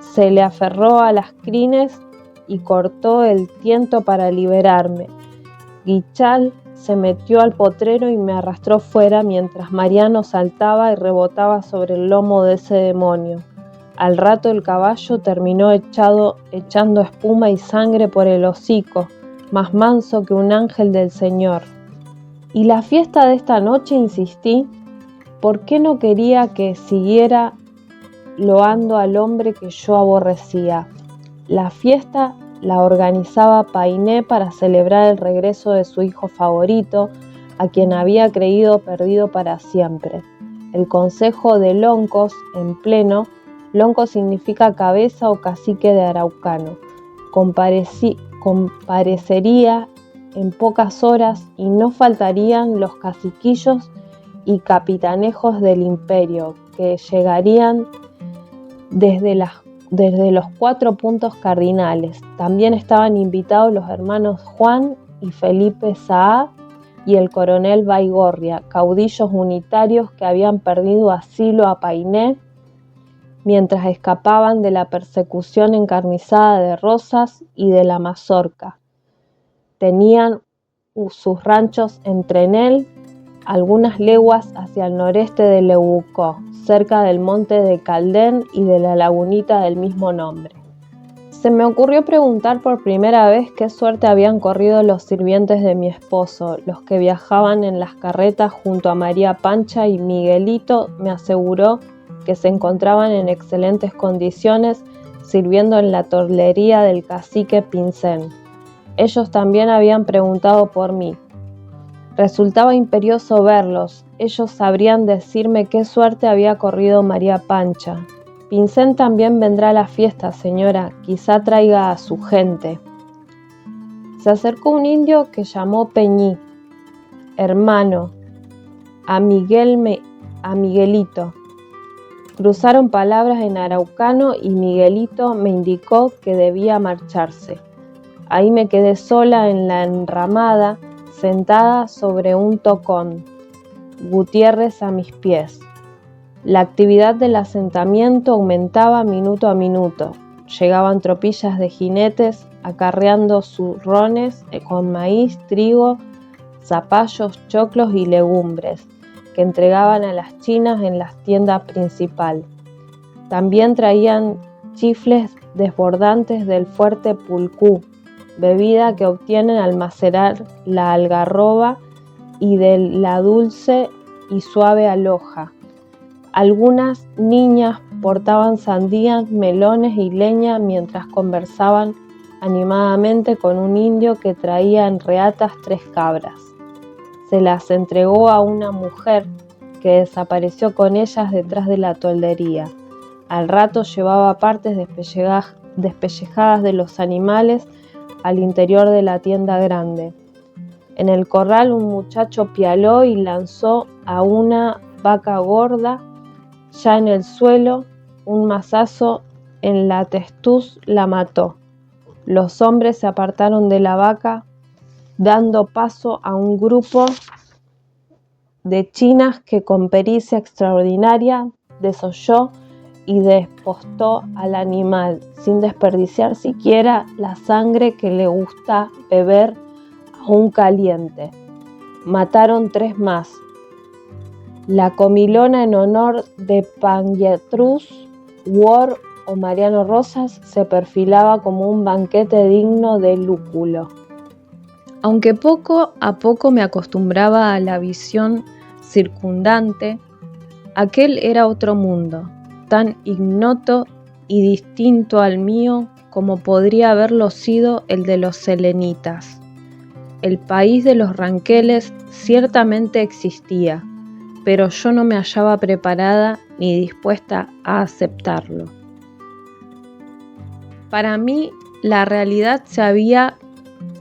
Se le aferró a las crines y cortó el tiento para liberarme. Guichal se metió al potrero y me arrastró fuera mientras Mariano saltaba y rebotaba sobre el lomo de ese demonio. Al rato el caballo terminó echando espuma y sangre por el hocico, más manso que un ángel del Señor. ¿Y la fiesta de esta noche?, insistí. ¿Por qué no quería que siguiera loando al hombre que yo aborrecía? La fiesta la organizaba Painé para celebrar el regreso de su hijo favorito, a quien había creído perdido para siempre. El consejo de Loncos, en pleno, Lonco significa cabeza o cacique de araucano, comparecería en pocas horas y no faltarían los caciquillos y capitanejos del imperio, que llegarían desde los 4 puntos cardinales. También estaban invitados los hermanos Juan y Felipe Saá y el coronel Baigorria, caudillos unitarios que habían perdido asilo a Painé mientras escapaban de la persecución encarnizada de Rosas y de la Mazorca. Tenían sus ranchos en Trenel, algunas leguas hacia el noreste de Leucó, cerca del monte de Caldén y de la lagunita del mismo nombre. Se me ocurrió preguntar por primera vez qué suerte habían corrido los sirvientes de mi esposo. Los que viajaban en las carretas junto a María Pancha y Miguelito me aseguró que se encontraban en excelentes condiciones sirviendo en la tollería del cacique Pincén. Ellos también habían preguntado por mí. Resultaba imperioso verlos. Ellos sabrían decirme qué suerte había corrido María Pancha. Pincén también vendrá a la fiesta, señora. Quizá traiga a su gente. Se acercó un indio que llamó Peñí. Hermano, a Miguelito. Cruzaron palabras en araucano y Miguelito me indicó que debía marcharse. Ahí me quedé sola en la enramada, sentada sobre un tocón, Gutiérrez a mis pies. La actividad del asentamiento aumentaba minuto a minuto. Llegaban tropillas de jinetes acarreando zurrones con maíz, trigo, zapallos, choclos y legumbres, que entregaban a las chinas en la tienda principal. También traían chifles desbordantes del fuerte pulcú, bebida que obtienen al macerar la algarroba y de la dulce y suave aloja. Algunas niñas portaban sandías, melones y leña mientras conversaban animadamente con un indio que traía en reatas 3 cabras. Se las entregó a una mujer que desapareció con ellas detrás de la toldería. Al rato llevaba partes despellejadas de los animales al interior de la tienda grande. En el corral un muchacho pialó y lanzó a una vaca gorda ya en el suelo, un mazazo en la testuz la mató. Los hombres se apartaron de la vaca, dando paso a un grupo de chinas que con pericia extraordinaria desolló y despostó al animal, sin desperdiciar siquiera la sangre que le gusta beber aún caliente. Mataron 3 más. La comilona en honor de Pangietrus, Ward o Mariano Rosas se perfilaba como un banquete digno de Lúculo. Aunque poco a poco me acostumbraba a la visión circundante, aquel era otro mundo, tan ignoto y distinto al mío como podría haberlo sido el de los selenitas. El país de los ranqueles ciertamente existía, pero yo no me hallaba preparada ni dispuesta a aceptarlo. Para mí, la realidad se había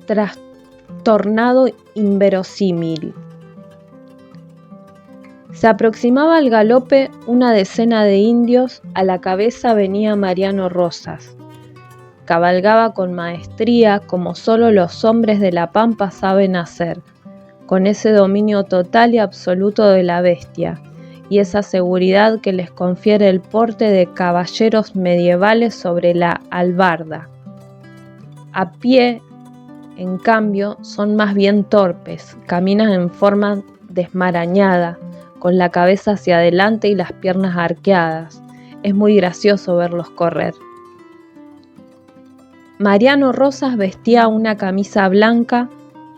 trastornado inverosímil. Se aproximaba al galope una decena de indios, a la cabeza venía Mariano Rosas. Cabalgaba con maestría como solo los hombres de la pampa saben hacer, con ese dominio total y absoluto de la bestia, y esa seguridad que les confiere el porte de caballeros medievales sobre la albarda. A pie, en cambio, son más bien torpes, caminan en forma desmarañada, con la cabeza hacia adelante y las piernas arqueadas. Es muy gracioso verlos correr. Mariano Rosas vestía una camisa blanca,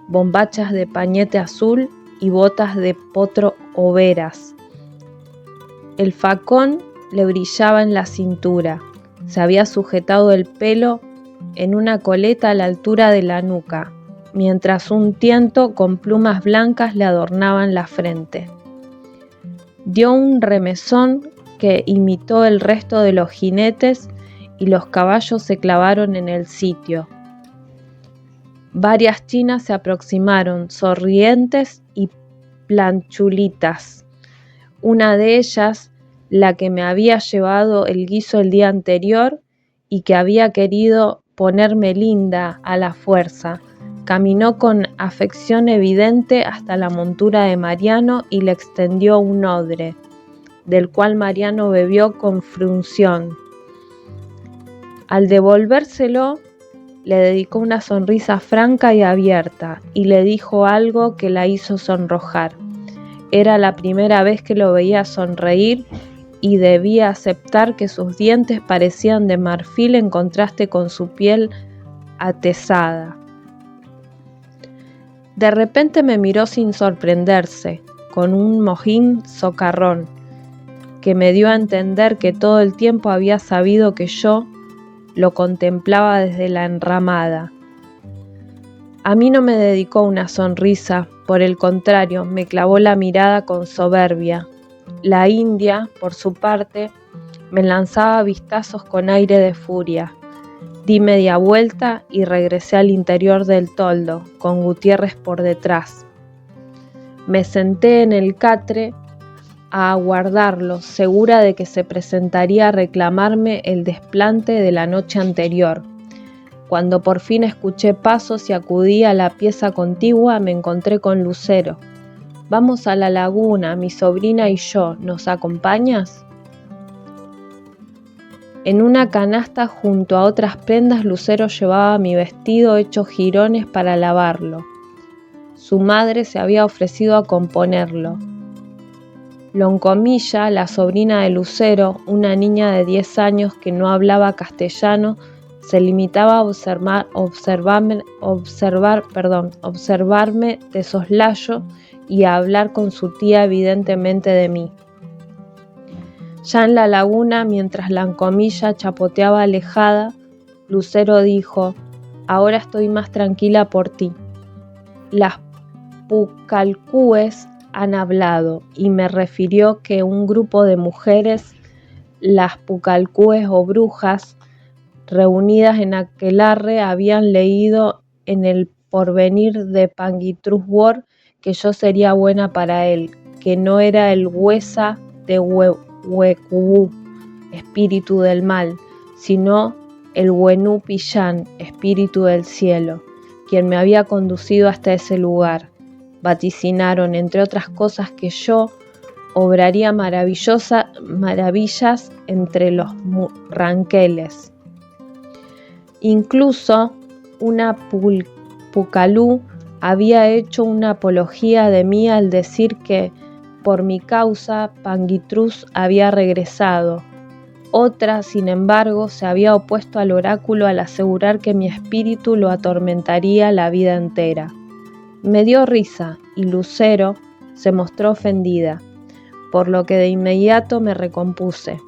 bombachas de pañete azul y botas de potro overas. El facón le brillaba en la cintura. Se había sujetado el pelo en una coleta a la altura de la nuca, mientras un tiento con plumas blancas le adornaban la frente. Dio un remesón que imitó el resto de los jinetes y los caballos se clavaron en el sitio. Varias chinas se aproximaron, sonrientes y planchulitas. Una de ellas, la que me había llevado el guiso el día anterior y que había querido ponerme linda a la fuerza, caminó con afección evidente hasta la montura de Mariano y le extendió un odre, del cual Mariano bebió con frunción. Al devolvérselo, le dedicó una sonrisa franca y abierta y le dijo algo que la hizo sonrojar. Era la primera vez que lo veía sonreír y debía aceptar que sus dientes parecían de marfil en contraste con su piel atezada. De repente me miró sin sorprenderse, con un mojín socarrón, que me dio a entender que todo el tiempo había sabido que yo lo contemplaba desde la enramada. A mí no me dedicó una sonrisa, por el contrario, me clavó la mirada con soberbia. La india, por su parte, me lanzaba vistazos con aire de furia. Di media vuelta y regresé al interior del toldo, con Gutiérrez por detrás. Me senté en el catre a aguardarlo, segura de que se presentaría a reclamarme el desplante de la noche anterior. Cuando por fin escuché pasos y acudí a la pieza contigua, me encontré con Lucero. «Vamos a la laguna, mi sobrina y yo. ¿Nos acompañas?». En una canasta junto a otras prendas, Lucero llevaba mi vestido hecho jirones para lavarlo. Su madre se había ofrecido a componerlo. Loncomilla, la sobrina de Lucero, una niña de 10 años que no hablaba castellano, se limitaba a observarme de soslayo y a hablar con su tía evidentemente de mí. Ya en la laguna, mientras Loncomilla chapoteaba alejada, Lucero dijo: «Ahora estoy más tranquila por ti. Las pucalcúes han hablado», y me refirió que un grupo de mujeres, las pucalcúes o brujas, reunidas en aquelarre, habían leído en el porvenir de Panguitruswor que yo sería buena para él, que no era el Huesa de Huecubú, espíritu del mal, sino el Huenú Pillán, espíritu del cielo, quien me había conducido hasta ese lugar. Vaticinaron, entre otras cosas, que yo obraría maravillas entre los ranqueles. Incluso una pucalú había hecho una apología de mí al decir que, por mi causa, Panguitrus había regresado. Otra, sin embargo, se había opuesto al oráculo al asegurar que mi espíritu lo atormentaría la vida entera. Me dio risa y Lucero se mostró ofendida, por lo que de inmediato me recompuse.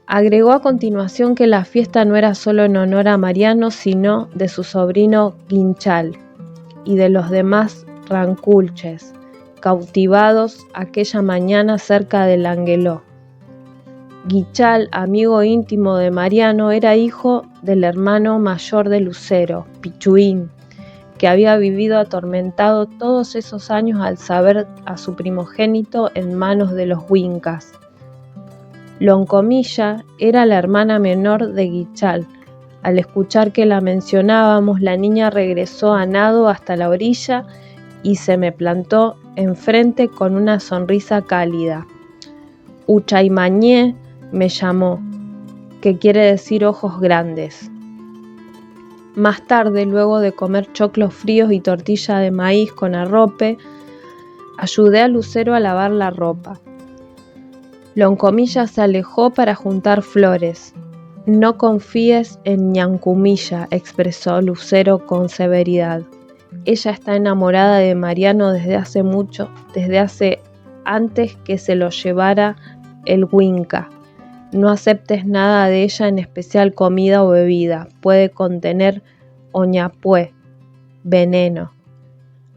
Agregó a continuación que la fiesta no era solo en honor a Mariano, sino de su sobrino Guinchal y de los demás ranculches, cautivados aquella mañana cerca del Angueló. Guinchal, amigo íntimo de Mariano, era hijo del hermano mayor de Lucero, Pichuín, que había vivido atormentado todos esos años al saber a su primogénito en manos de los Huincas. Loncomilla era la hermana menor de Guinchal. Al escuchar que la mencionábamos, la niña regresó a nado hasta la orilla y se me plantó enfrente con una sonrisa cálida. Uchaymañé me llamó, que quiere decir ojos grandes. Más tarde, luego de comer choclos fríos y tortilla de maíz con arrope, ayudé a Lucero a lavar la ropa. Loncomilla se alejó para juntar flores. «No confíes en Ñancumilla», expresó Lucero con severidad. «Ella está enamorada de Mariano desde hace antes que se lo llevara el Huinca. No aceptes nada de ella, en especial comida o bebida. Puede contener oñapué, veneno»,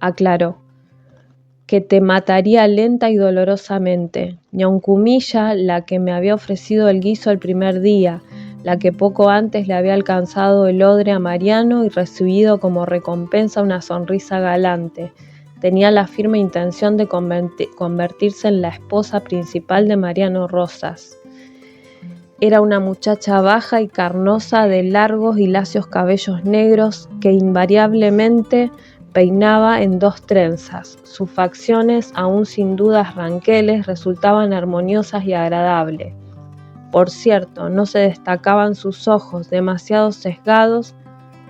aclaró, «que te mataría lenta y dolorosamente. Ñancumilla, la que me había ofrecido el guiso el primer día, la que poco antes le había alcanzado el odre a Mariano y recibido como recompensa una sonrisa galante, tenía la firme intención de convertirse en la esposa principal de Mariano Rosas. Era una muchacha baja y carnosa de largos y lacios cabellos negros que invariablemente peinaba en 2 trenzas. Sus facciones, aún sin dudas ranqueles, resultaban armoniosas y agradables. Por cierto, no se destacaban sus ojos demasiado sesgados,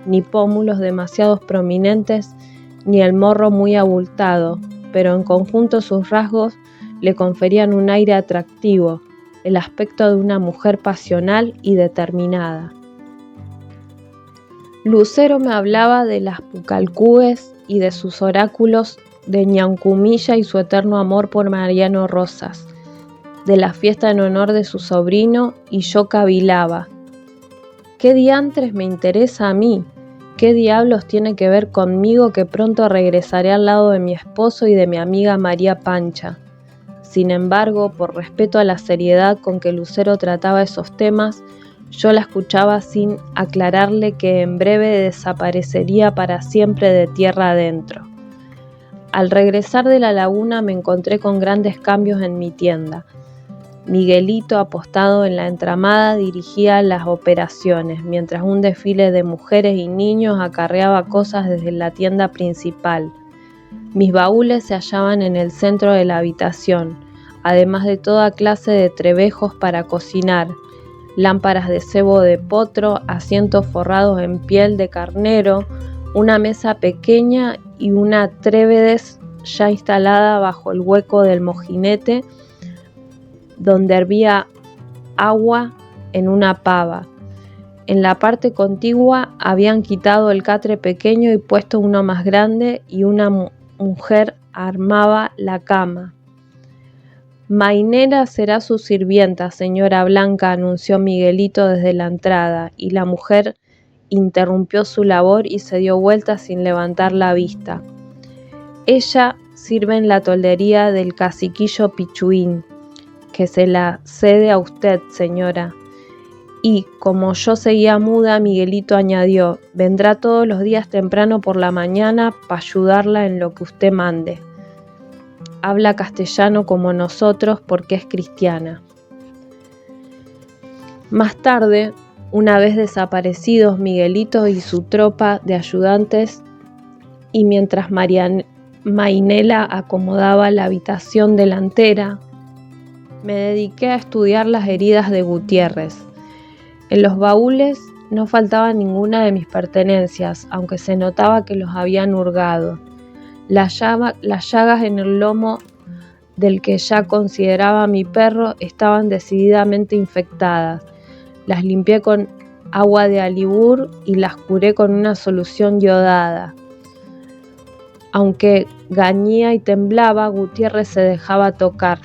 ni pómulos demasiado prominentes, ni el morro muy abultado, pero en conjunto sus rasgos le conferían un aire atractivo, el aspecto de una mujer pasional y determinada. Lucero me hablaba de las pucalcúes y de sus oráculos, de Ñancumilla y su eterno amor por Mariano Rosas, de la fiesta en honor de su sobrino, y yo cavilaba. ¿Qué diantres me interesa a mí? ¿Qué diablos tiene que ver conmigo que pronto regresaré al lado de mi esposo y de mi amiga María Pancha? Sin embargo, por respeto a la seriedad con que Lucero trataba esos temas, yo la escuchaba sin aclararle que en breve desaparecería para siempre de tierra adentro. Al regresar de la laguna me encontré con grandes cambios en mi tienda. Miguelito, apostado en la entramada, dirigía las operaciones, mientras un desfile de mujeres y niños acarreaba cosas desde la tienda principal. Mis baúles se hallaban en el centro de la habitación, además de toda clase de trebejos para cocinar, lámparas de cebo de potro, asientos forrados en piel de carnero, una mesa pequeña y una trévedes ya instalada bajo el hueco del mojinete, donde hervía agua en una pava. En la parte contigua habían quitado el catre pequeño y puesto uno más grande, y una mujer armaba la cama. Mainera será su sirvienta, señora Blanca, anunció Miguelito desde la entrada, y la mujer interrumpió su labor y se dio vuelta sin levantar la vista. Ella sirve en la toldería del caciquillo Pichuín, que se la cede a usted, señora. Y, como yo seguía muda, Miguelito añadió: vendrá todos los días temprano por la mañana para ayudarla en lo que usted mande. Habla castellano como nosotros porque es cristiana. Más tarde, una vez desaparecidos Miguelito y su tropa de ayudantes, y mientras Mainela acomodaba la habitación delantera, me dediqué a estudiar las heridas de Gutiérrez. En los baúles no faltaba ninguna de mis pertenencias, aunque se notaba que los habían hurgado. Las llagas en el lomo del que ya consideraba a mi perro estaban decididamente infectadas. Las limpié con agua de alibur y las curé con una solución iodada. Aunque gañía y temblaba, Gutiérrez se dejaba tocar.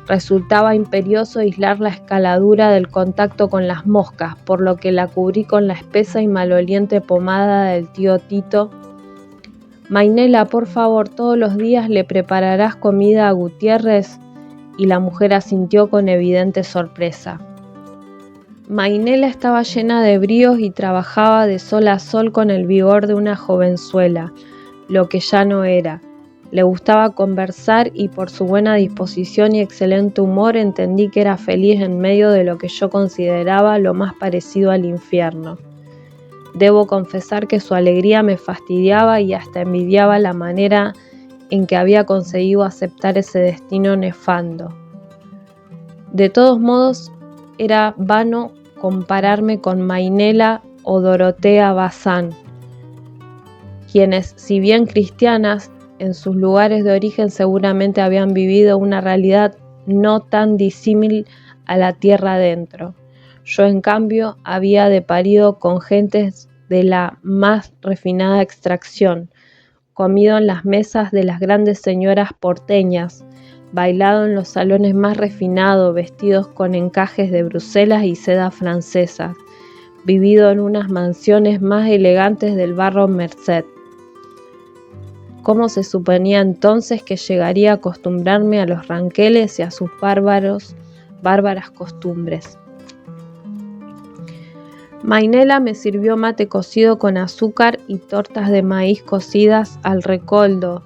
Resultaba imperioso aislar la escaladura del contacto con las moscas, por lo que la cubrí con la espesa y maloliente pomada del tío Tito. Mainela, por favor, todos los días le prepararás comida a Gutiérrez, y la mujer asintió con evidente sorpresa. Mainela estaba llena de bríos y trabajaba de sol a sol con el vigor de una jovenzuela, lo que ya no era. Le gustaba conversar y por su buena disposición y excelente humor entendí que era feliz en medio de lo que yo consideraba lo más parecido al infierno. Debo confesar que su alegría me fastidiaba y hasta envidiaba la manera en que había conseguido aceptar ese destino nefando. De todos modos, era vano compararme con Mainela o Dorotea Bazán, quienes, si bien cristianas, en sus lugares de origen seguramente habían vivido una realidad no tan disímil a la tierra adentro. Yo, en cambio, había deparido con gentes de la más refinada extracción, comido en las mesas de las grandes señoras porteñas, bailado en los salones más refinados, vestidos con encajes de Bruselas y seda francesa, vivido en unas mansiones más elegantes del barrio Merced. ¿Cómo se suponía entonces que llegaría a acostumbrarme a los ranqueles y a sus bárbaras costumbres? Mainela me sirvió mate cocido con azúcar y tortas de maíz cocidas al recoldo,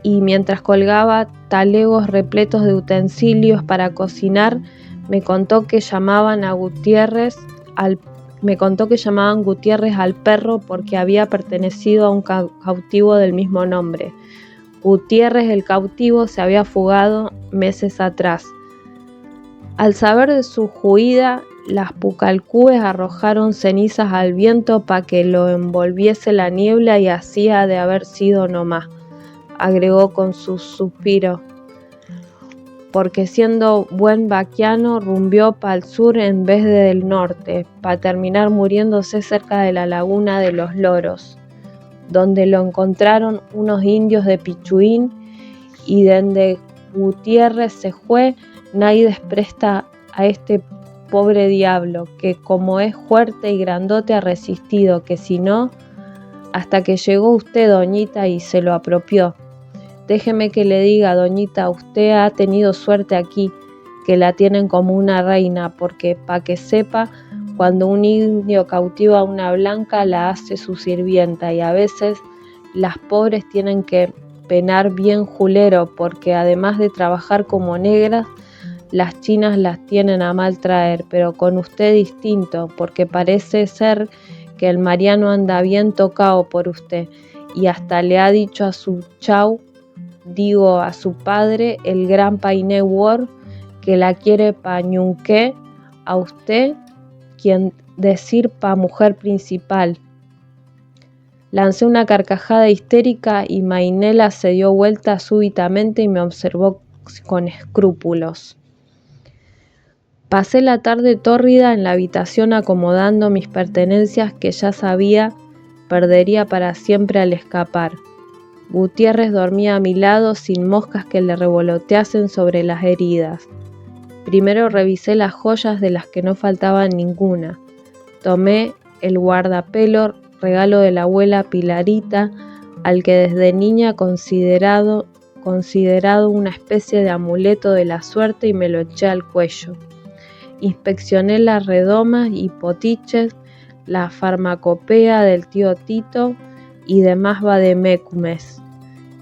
y mientras colgaba talegos repletos de utensilios para cocinar, me contó que llamaban Gutiérrez al perro porque había pertenecido a un cautivo del mismo nombre. Gutiérrez, el cautivo, se había fugado meses atrás. Al saber de su huida, las pucalcúes arrojaron cenizas al viento para que lo envolviese la niebla, y así ha de haber sido nomás, agregó con su suspiro, porque siendo buen vaquiano rumbió para el sur en vez de del norte, para terminar muriéndose cerca de la laguna de los Loros, donde lo encontraron unos indios de Pichuín, y dende Gutiérrez se fue, nadie despresta a este pobre diablo, que como es fuerte y grandote ha resistido, que si no, hasta que llegó usted, doñita, y se lo apropió. Déjeme que le diga, doñita, usted ha tenido suerte aquí, que la tienen como una reina, porque, pa' que sepa, cuando un indio cautiva a una blanca, la hace su sirvienta, y a veces las pobres tienen que penar bien julero, porque además de trabajar como negras, Las chinas las tienen a mal traer, pero con usted distinto, porque parece ser que el Mariano anda bien tocado por usted, y hasta le ha dicho a su a su padre, el gran Painé Ward, que la quiere pa' ñunqué, a usted, quien decir pa' mujer principal. Lancé una carcajada histérica y Mainela se dio vuelta súbitamente y me observó con escrúpulos. Pasé la tarde tórrida en la habitación acomodando mis pertenencias que ya sabía perdería para siempre al escapar. Gutiérrez dormía a mi lado sin moscas que le revoloteasen sobre las heridas. Primero revisé las joyas de las que no faltaba ninguna. Tomé el guardapelo, regalo de la abuela Pilarita, al que desde niña considerado una especie de amuleto de la suerte, y me lo eché al cuello. Inspeccioné las redomas y potiches, la farmacopea del tío Tito y demás vademécumes,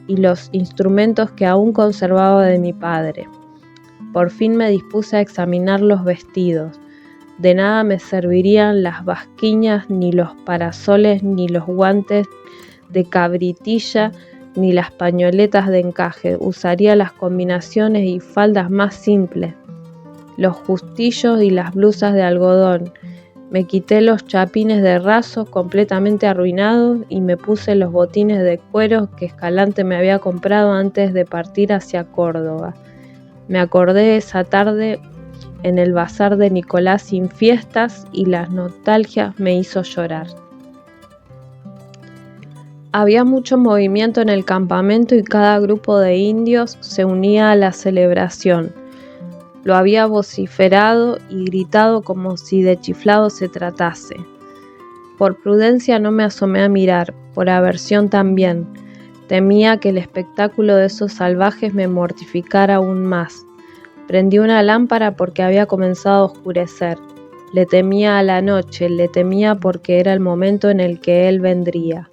y los instrumentos que aún conservaba de mi padre. Por fin me dispuse a examinar los vestidos. De nada me servirían las basquiñas, ni los parasoles, ni los guantes de cabritilla, ni las pañoletas de encaje. Usaría las combinaciones y faldas más simples, los justillos y las blusas de algodón. Me quité los chapines de raso completamente arruinados y me puse los botines de cuero que Escalante me había comprado antes de partir hacia Córdoba. Me acordé esa tarde en el bazar de Nicolás sin fiestas y la nostalgia me hizo llorar. Había mucho movimiento en el campamento y cada grupo de indios se unía a la celebración. Lo había vociferado y gritado como si de chiflado se tratase. Por prudencia no me asomé a mirar, por aversión también. Temía que el espectáculo de esos salvajes me mortificara aún más. Prendí una lámpara porque había comenzado a oscurecer. Le temía a la noche, le temía porque era el momento en el que él vendría.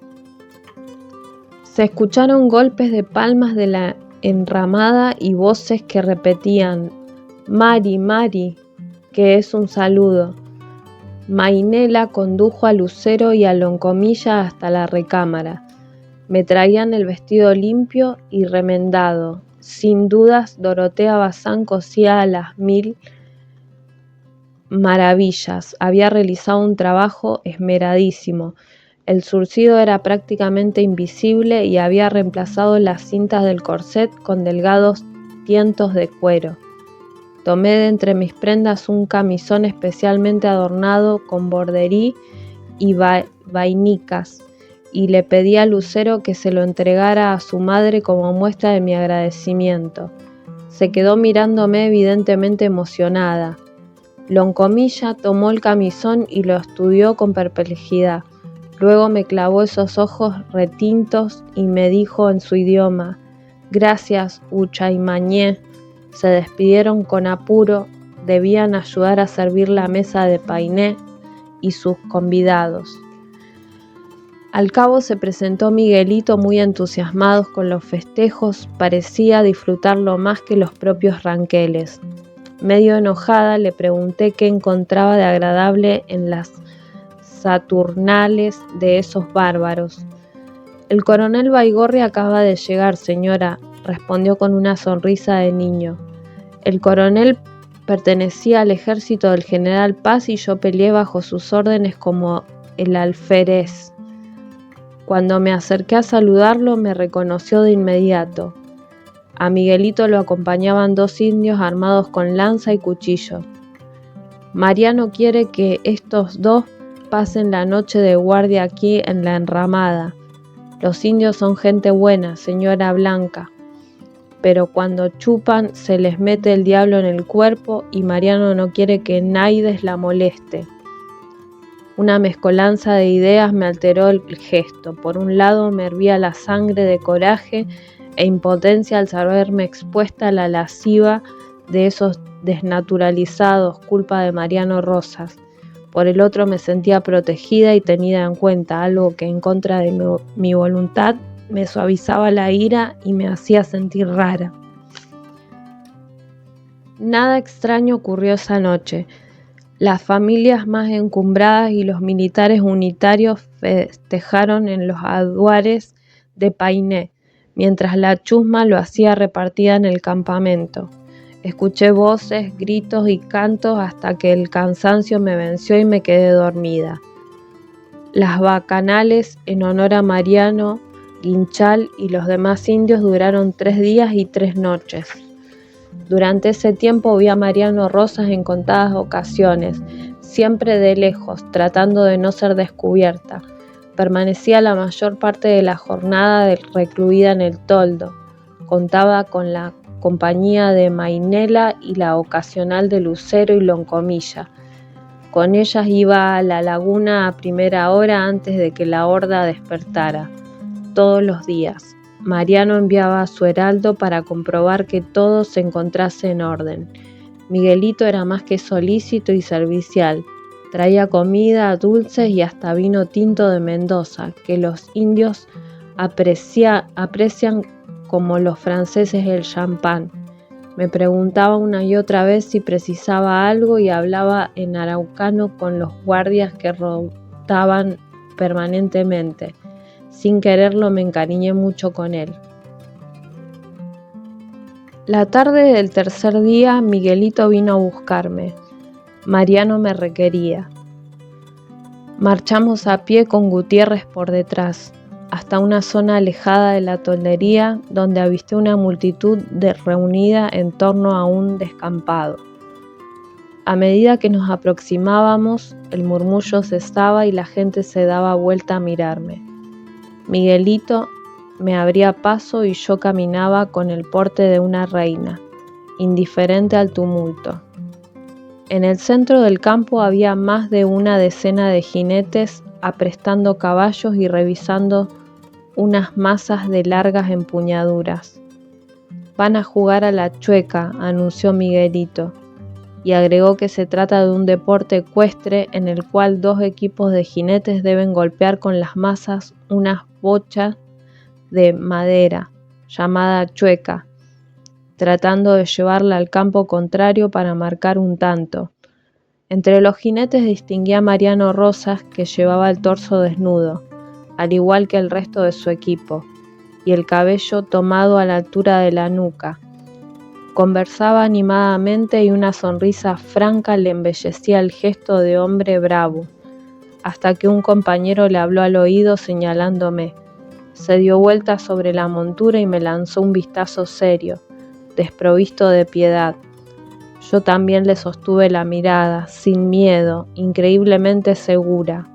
Se escucharon golpes de palmas de la enramada y voces que repetían: Mari, Mari, que es un saludo. Mainela condujo a Lucero y a Loncomilla hasta la recámara. Me traían el vestido limpio y remendado. Sin dudas, Dorotea Bazán cosía a las 1000 maravillas. Había realizado un trabajo esmeradísimo. El zurcido era prácticamente invisible y había reemplazado las cintas del corset con delgados tientos de cuero. Tomé de entre mis prendas un camisón especialmente adornado con borderí y vainicas, y le pedí a Lucero que se lo entregara a su madre como muestra de mi agradecimiento. Se quedó mirándome evidentemente emocionada. Loncomilla tomó el camisón y lo estudió con perplejidad. Luego me clavó esos ojos retintos y me dijo en su idioma: «Gracias, Uchaymañé». Se despidieron con apuro, debían ayudar a servir la mesa de Painé y sus convidados. Al cabo se presentó Miguelito muy entusiasmado con los festejos, parecía disfrutarlo más que los propios ranqueles. Medio enojada le pregunté qué encontraba de agradable en las saturnales de esos bárbaros. «El coronel Baigorri acaba de llegar, señora», respondió con una sonrisa de niño. «El coronel pertenecía al ejército del general Paz y yo peleé bajo sus órdenes como el alférez. Cuando me acerqué a saludarlo me reconoció de inmediato. A Miguelito lo acompañaban 2 indios armados con lanza y cuchillo. Mariano quiere que estos 2 pasen la noche de guardia aquí en la enramada. Los indios son gente buena, señora Blanca, pero cuando chupan se les mete el diablo en el cuerpo y Mariano no quiere que Naides la moleste». Una mezcolanza de ideas me alteró el gesto. Por un lado me hervía la sangre de coraje e impotencia al saberme expuesta a la lasciva de esos desnaturalizados, culpa de Mariano Rosas. Por el otro me sentía protegida y tenida en cuenta, algo que en contra de mi voluntad me suavizaba la ira y me hacía sentir rara. Nada extraño ocurrió esa noche. Las familias más encumbradas y los militares unitarios festejaron en los aduares de Painé, mientras la chusma lo hacía repartida en el campamento. Escuché voces, gritos y cantos hasta que el cansancio me venció y me quedé dormida. Las bacanales en honor a Mariano, Guinchal y los demás indios duraron 3 días y 3 noches. Durante ese tiempo vi a Mariano Rosas en contadas ocasiones, siempre de lejos, tratando de no ser descubierta. Permanecía la mayor parte de la jornada recluida en el toldo. Contaba con la compañía de Mainela y la ocasional de Lucero y Loncomilla. Con ellas iba a la laguna a primera hora antes de que la horda despertara. Todos los días. Mariano enviaba a su heraldo para comprobar que todo se encontrase en orden. Miguelito era más que solícito y servicial. Traía comida, dulces y hasta vino tinto de Mendoza, que los indios aprecian como los franceses el champán. Me preguntaba una y otra vez si precisaba algo y hablaba en araucano con los guardias que rotaban permanentemente. Sin quererlo me encariñé mucho con él. La tarde del tercer día, Miguelito vino a buscarme. Mariano me requería. Marchamos a pie con Gutiérrez por detrás, hasta una zona alejada de la toldería, donde avisté una multitud reunida en torno a un descampado. A medida que nos aproximábamos, el murmullo cesaba y la gente se daba vuelta a mirarme. Miguelito me abría paso y yo caminaba con el porte de una reina, indiferente al tumulto. En el centro del campo había más de una decena de jinetes aprestando caballos y revisando unas masas de largas empuñaduras. «Van a jugar a la chueca», anunció Miguelito, y agregó que se trata de un deporte ecuestre en el cual 2 equipos de jinetes deben golpear con las masas unas bochas de madera, llamada chueca, tratando de llevarla al campo contrario para marcar un tanto. Entre los jinetes distinguía a Mariano Rosas, que llevaba el torso desnudo, al igual que el resto de su equipo, y el cabello tomado a la altura de la nuca. Conversaba animadamente y una sonrisa franca le embellecía el gesto de hombre bravo, hasta que un compañero le habló al oído señalándome. Se dio vuelta sobre la montura y me lanzó un vistazo serio, desprovisto de piedad. Yo también le sostuve la mirada, sin miedo, increíblemente segura.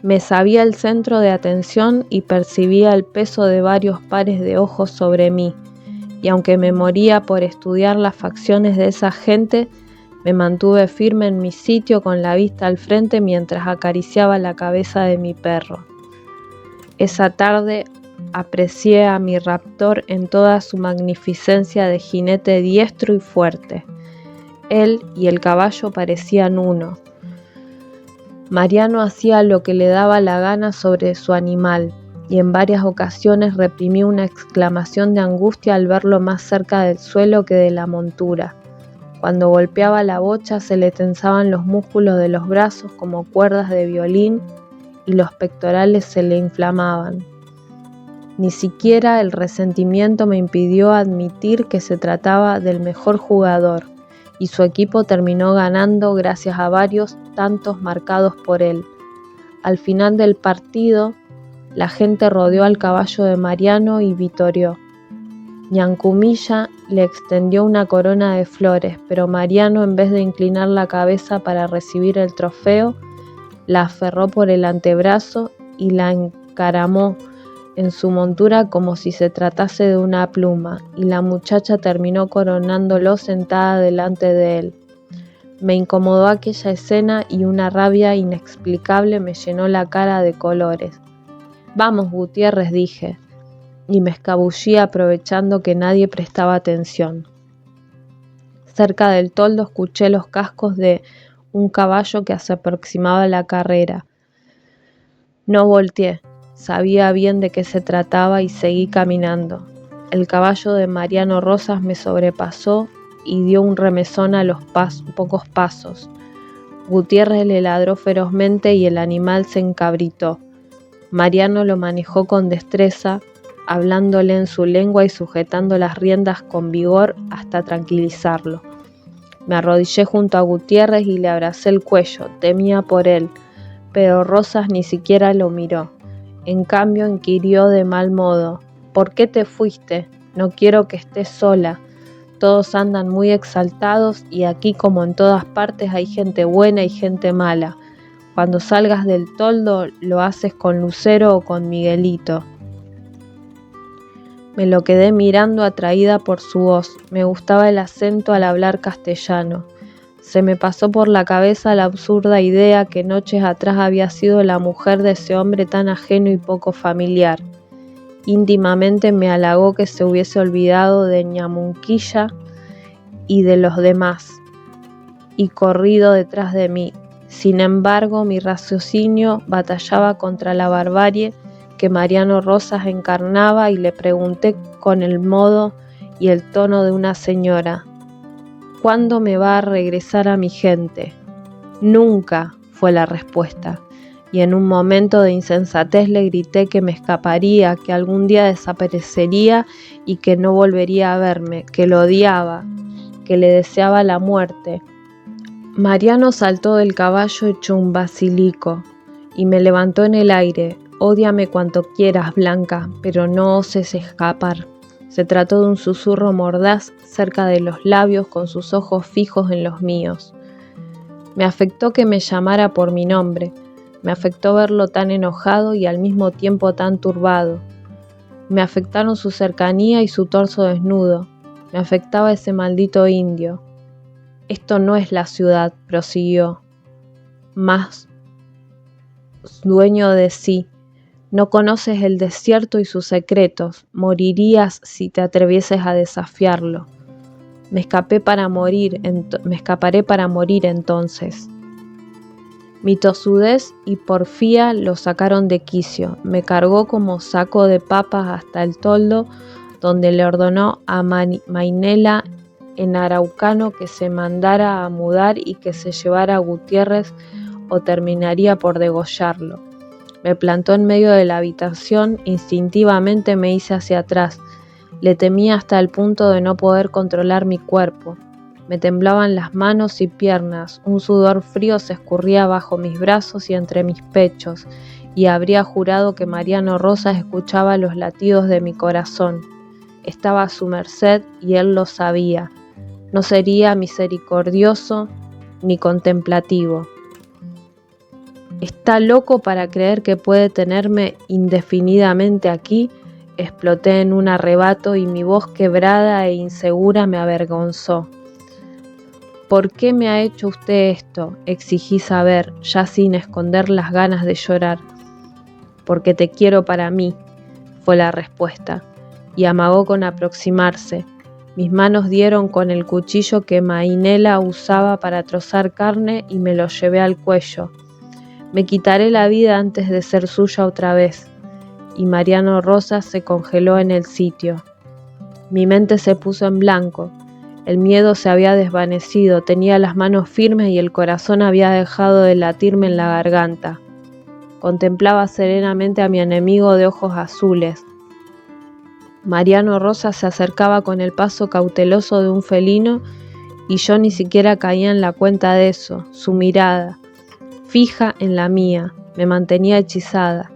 Me sabía el centro de atención y percibía el peso de varios pares de ojos sobre mí, y aunque me moría por estudiar las facciones de esa gente, me mantuve firme en mi sitio con la vista al frente mientras acariciaba la cabeza de mi perro. Esa tarde aprecié a mi raptor en toda su magnificencia de jinete diestro y fuerte. Él y el caballo parecían uno. Mariano hacía lo que le daba la gana sobre su animal, y en varias ocasiones reprimí una exclamación de angustia al verlo más cerca del suelo que de la montura. Cuando golpeaba la bocha se le tensaban los músculos de los brazos como cuerdas de violín y los pectorales se le inflamaban. Ni siquiera el resentimiento me impidió admitir que se trataba del mejor jugador, y su equipo terminó ganando gracias a varios tantos marcados por él. Al final del partido, la gente rodeó al caballo de Mariano y vitoreó. Ñancumilla le extendió una corona de flores, pero Mariano, en vez de inclinar la cabeza para recibir el trofeo, la aferró por el antebrazo y la encaramó en su montura como si se tratase de una pluma, y la muchacha terminó coronándolo sentada delante de él. Me incomodó aquella escena y una rabia inexplicable me llenó la cara de colores. «Vamos, Gutiérrez», dije, y me escabullí aprovechando que nadie prestaba atención. Cerca del toldo escuché los cascos de un caballo que se aproximaba a la carrera. No volteé, sabía bien de qué se trataba y seguí caminando. El caballo de Mariano Rosas me sobrepasó y dio un remesón a los pocos pasos. Gutiérrez le ladró ferozmente y el animal se encabritó. Mariano lo manejó con destreza, hablándole en su lengua y sujetando las riendas con vigor hasta tranquilizarlo. Me arrodillé junto a Gutiérrez y le abracé el cuello, temía por él, pero Rosas ni siquiera lo miró. En cambio inquirió de mal modo: ¿por qué te fuiste? No quiero que estés sola. Todos andan muy exaltados y aquí, como en todas partes, hay gente buena y gente mala. Cuando salgas del toldo lo haces con Lucero o con Miguelito. Me lo quedé mirando, atraída por su voz. Me gustaba el acento al hablar castellano. Se me pasó por la cabeza la absurda idea que noches atrás había sido la mujer de ese hombre tan ajeno y poco familiar. Íntimamente me halagó que se hubiese olvidado de Ñamunquilla y de los demás, y corrido detrás de mí. Sin embargo, mi raciocinio batallaba contra la barbarie que Mariano Rosas encarnaba y le pregunté con el modo y el tono de una señora: ¿cuándo me va a regresar a mi gente? Nunca, fue la respuesta, y en un momento de insensatez le grité que me escaparía, que algún día desaparecería y que no volvería a verme, que lo odiaba, que le deseaba la muerte. Mariano saltó del caballo hecho un basilico y me levantó en el aire. Ódiame cuanto quieras, Blanca, pero no oses escapar. Se trató de un susurro mordaz cerca de los labios, con sus ojos fijos en los míos. Me afectó que me llamara por mi nombre. Me afectó verlo tan enojado y al mismo tiempo tan turbado. Me afectaron su cercanía y su torso desnudo. Me afectaba ese maldito indio. Esto no es la ciudad, prosiguió, más dueño de sí. No conoces el desierto y sus secretos. Morirías si te atrevieses a desafiarlo. Me escaparé para morir entonces. Mi tosudez y porfía lo sacaron de quicio. Me cargó como saco de papas hasta el toldo, donde le ordenó a Mainela en araucano que se mandara a mudar y que se llevara a Gutiérrez o terminaría por degollarlo. Me plantó en medio de la habitación. Instintivamente me hice hacia atrás. Le temía hasta el punto de no poder controlar mi cuerpo. Me temblaban las manos y piernas, un sudor frío se escurría bajo mis brazos y entre mis pechos, y habría jurado que Mariano Rosas escuchaba los latidos de mi corazón. Estaba a su merced y él lo sabía. No sería misericordioso ni contemplativo. ¿Está loco para creer que puede tenerme indefinidamente aquí? Exploté en un arrebato y mi voz quebrada e insegura me avergonzó. ¿Por qué me ha hecho usted esto?, exigí saber, ya sin esconder las ganas de llorar. Porque te quiero para mí, fue la respuesta, y amagó con aproximarse. Mis manos dieron con el cuchillo que Mainela usaba para trozar carne y me lo llevé al cuello. Me quitaré la vida antes de ser suya otra vez. Y Mariano Rosas se congeló en el sitio. Mi mente se puso en blanco. El miedo se había desvanecido, tenía las manos firmes y el corazón había dejado de latirme en la garganta. Contemplaba serenamente a mi enemigo de ojos azules. Mariano Rosas se acercaba con el paso cauteloso de un felino y yo ni siquiera caía en la cuenta de eso. Su mirada, fija en la mía, me mantenía hechizada.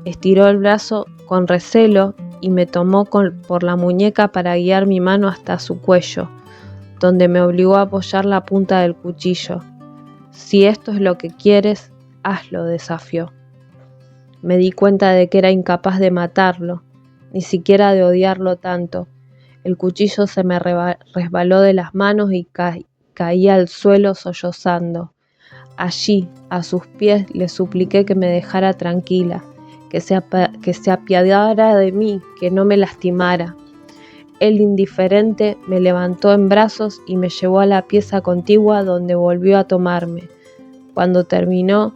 Estiró el brazo con recelo y me tomó por la muñeca para guiar mi mano hasta su cuello, donde me obligó a apoyar la punta del cuchillo. Si esto es lo que quieres, hazlo, desafió. Me di cuenta de que era incapaz de matarlo, ni siquiera de odiarlo tanto. El cuchillo se me resbaló de las manos y caí al suelo sollozando. Allí, a sus pies, le supliqué que me dejara tranquila, que se apiadara de mí, que no me lastimara. Él, indiferente, me levantó en brazos y me llevó a la pieza contigua, donde volvió a tomarme. Cuando terminó,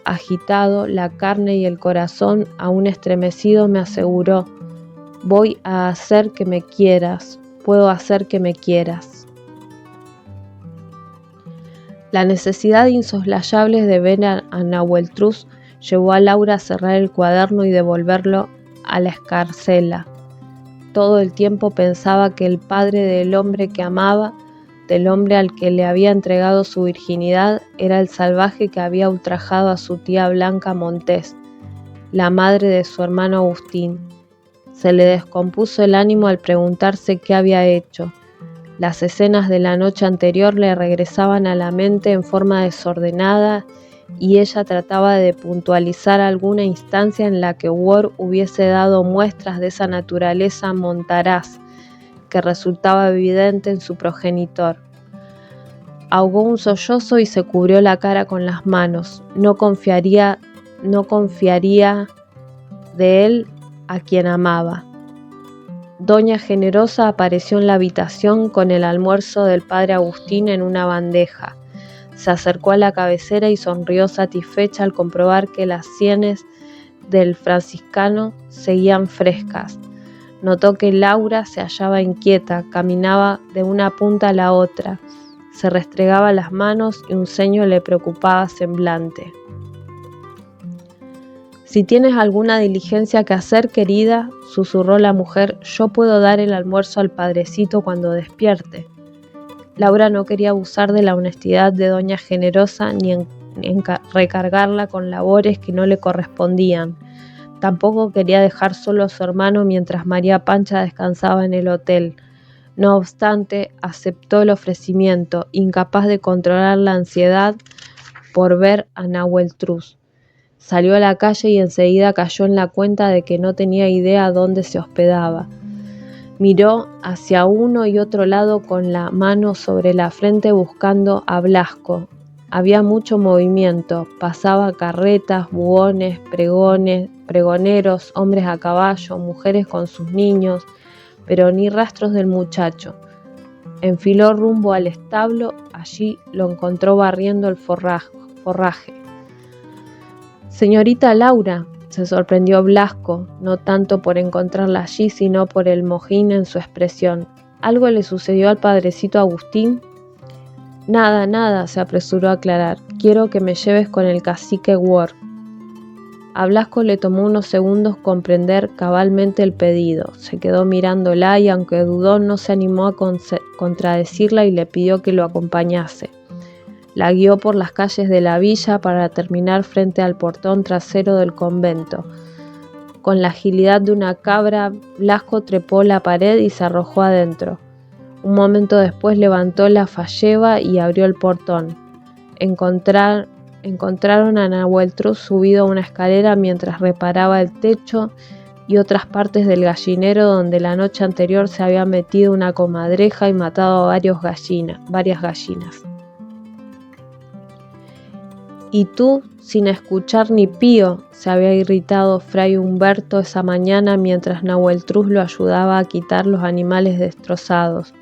agitado, la carne y el corazón aún estremecido, me aseguró: Voy a hacer que me quieras, puedo hacer que me quieras. La necesidad insoslayable de ver a Nahueltruz llevó a Laura a cerrar el cuaderno y devolverlo a la escarcela. Todo el tiempo pensaba que el padre del hombre que amaba, del hombre al que le había entregado su virginidad, era el salvaje que había ultrajado a su tía Blanca Montés, la madre de su hermano Agustín. Se le descompuso el ánimo al preguntarse qué había hecho. Las escenas de la noche anterior le regresaban a la mente en forma desordenada y ella trataba de puntualizar alguna instancia en la que Ward hubiese dado muestras de esa naturaleza montaraz que resultaba evidente en su progenitor. Ahogó un sollozo y se cubrió la cara con las manos. No confiaría de él a quien amaba. Doña Generosa apareció en la habitación con el almuerzo del padre Agustín en una bandeja. Se acercó a la cabecera y sonrió satisfecha al comprobar que las sienes del franciscano seguían frescas. Notó que Laura se hallaba inquieta, caminaba de una punta a la otra, se restregaba las manos y un ceño le preocupaba semblante. «Si tienes alguna diligencia que hacer, querida», susurró la mujer, «yo puedo dar el almuerzo al padrecito cuando despierte». Laura no quería abusar de la honestidad de Doña Generosa ni en recargarla con labores que no le correspondían. Tampoco quería dejar solo a su hermano mientras María Pancha descansaba en el hotel. No obstante, aceptó el ofrecimiento, incapaz de controlar la ansiedad por ver a Nahueltruz. Salió a la calle y enseguida cayó en la cuenta de que no tenía idea dónde se hospedaba. Miró hacia uno y otro lado con la mano sobre la frente buscando a Blasco. Había mucho movimiento, pasaba carretas, buhones, pregoneros, hombres a caballo, mujeres con sus niños, pero ni rastros del muchacho. Enfiló rumbo al establo, allí lo encontró barriendo el forraje. «Señorita Laura», se sorprendió Blasco, no tanto por encontrarla allí, sino por el mojín en su expresión. «¿Algo le sucedió al padrecito Agustín?» Nada, se apresuró a aclarar. «Quiero que me lleves con el cacique Ward». A Blasco le tomó unos segundos comprender cabalmente el pedido. Se quedó mirándola y, aunque dudó, no se animó a contradecirla y le pidió que lo acompañase. La guió por las calles de la villa para terminar frente al portón trasero del convento. Con la agilidad de una cabra, Blasco trepó la pared y se arrojó adentro. Un momento después levantó la falleba y abrió el portón. Encontraron a Nahueltruz subido a una escalera mientras reparaba el techo y otras partes del gallinero donde la noche anterior se había metido una comadreja y matado a varias gallinas. «¿Y tú, sin escuchar ni pío?», se había irritado fray Humberto esa mañana mientras Nahueltruz lo ayudaba a quitar los animales destrozados.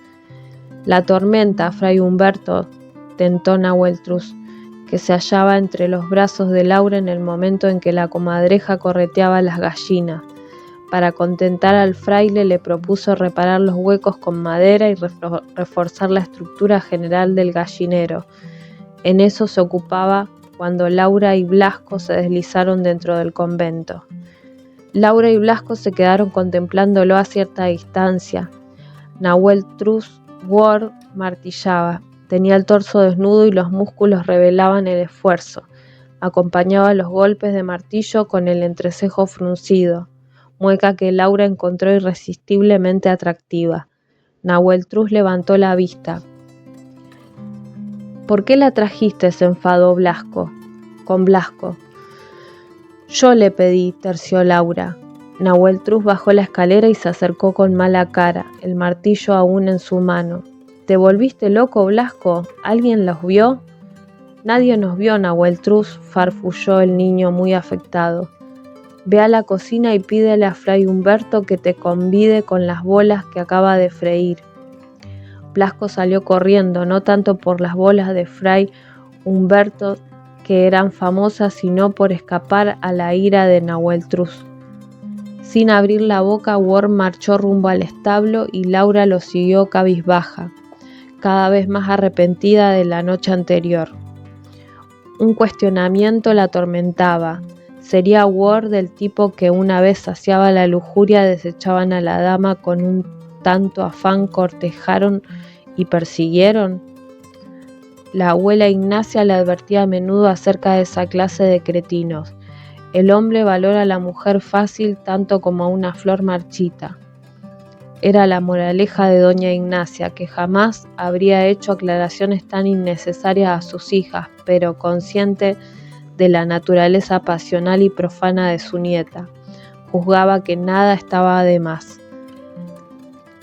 «La tormenta, fray Humberto», tentó Nahueltruz, que se hallaba entre los brazos de Laura en el momento en que la comadreja correteaba las gallinas. Para contentar al fraile le propuso reparar los huecos con madera y reforzar la estructura general del gallinero. En eso se ocupaba cuando Laura y Blasco se deslizaron dentro del convento. Laura y Blasco se quedaron contemplándolo a cierta distancia. Nahueltruz Ward martillaba. Tenía el torso desnudo y los músculos revelaban el esfuerzo. Acompañaba los golpes de martillo con el entrecejo fruncido, mueca que Laura encontró irresistiblemente atractiva. Nahueltruz levantó la vista. «¿Por qué la trajiste?», se enfadó con Blasco. «Yo le pedí», terció Laura. Nahueltruz bajó la escalera y se acercó con mala cara, el martillo aún en su mano. «¿Te volviste loco, Blasco? ¿Alguien los vio?» «Nadie nos vio, Nahueltruz», farfulló el niño muy afectado. «Ve a la cocina y pídele a fray Humberto que te convide con las bolas que acaba de freír». Blasco salió corriendo, no tanto por las bolas de fray Humberto, que eran famosas, sino por escapar a la ira de Nahueltruz. Sin abrir la boca, Ward marchó rumbo al establo y Laura lo siguió cabizbaja, cada vez más arrepentida de la noche anterior. Un cuestionamiento la atormentaba. ¿Sería Ward del tipo que una vez saciaba la lujuria desechaban a la dama con un tanto afán, cortejaron y persiguieron? La abuela Ignacia le advertía a menudo acerca de esa clase de cretinos. El hombre valora a la mujer fácil tanto como a una flor marchita. Era la moraleja de doña Ignacia, que jamás habría hecho aclaraciones tan innecesarias a sus hijas, pero consciente de la naturaleza pasional y profana de su nieta, juzgaba que nada estaba de más.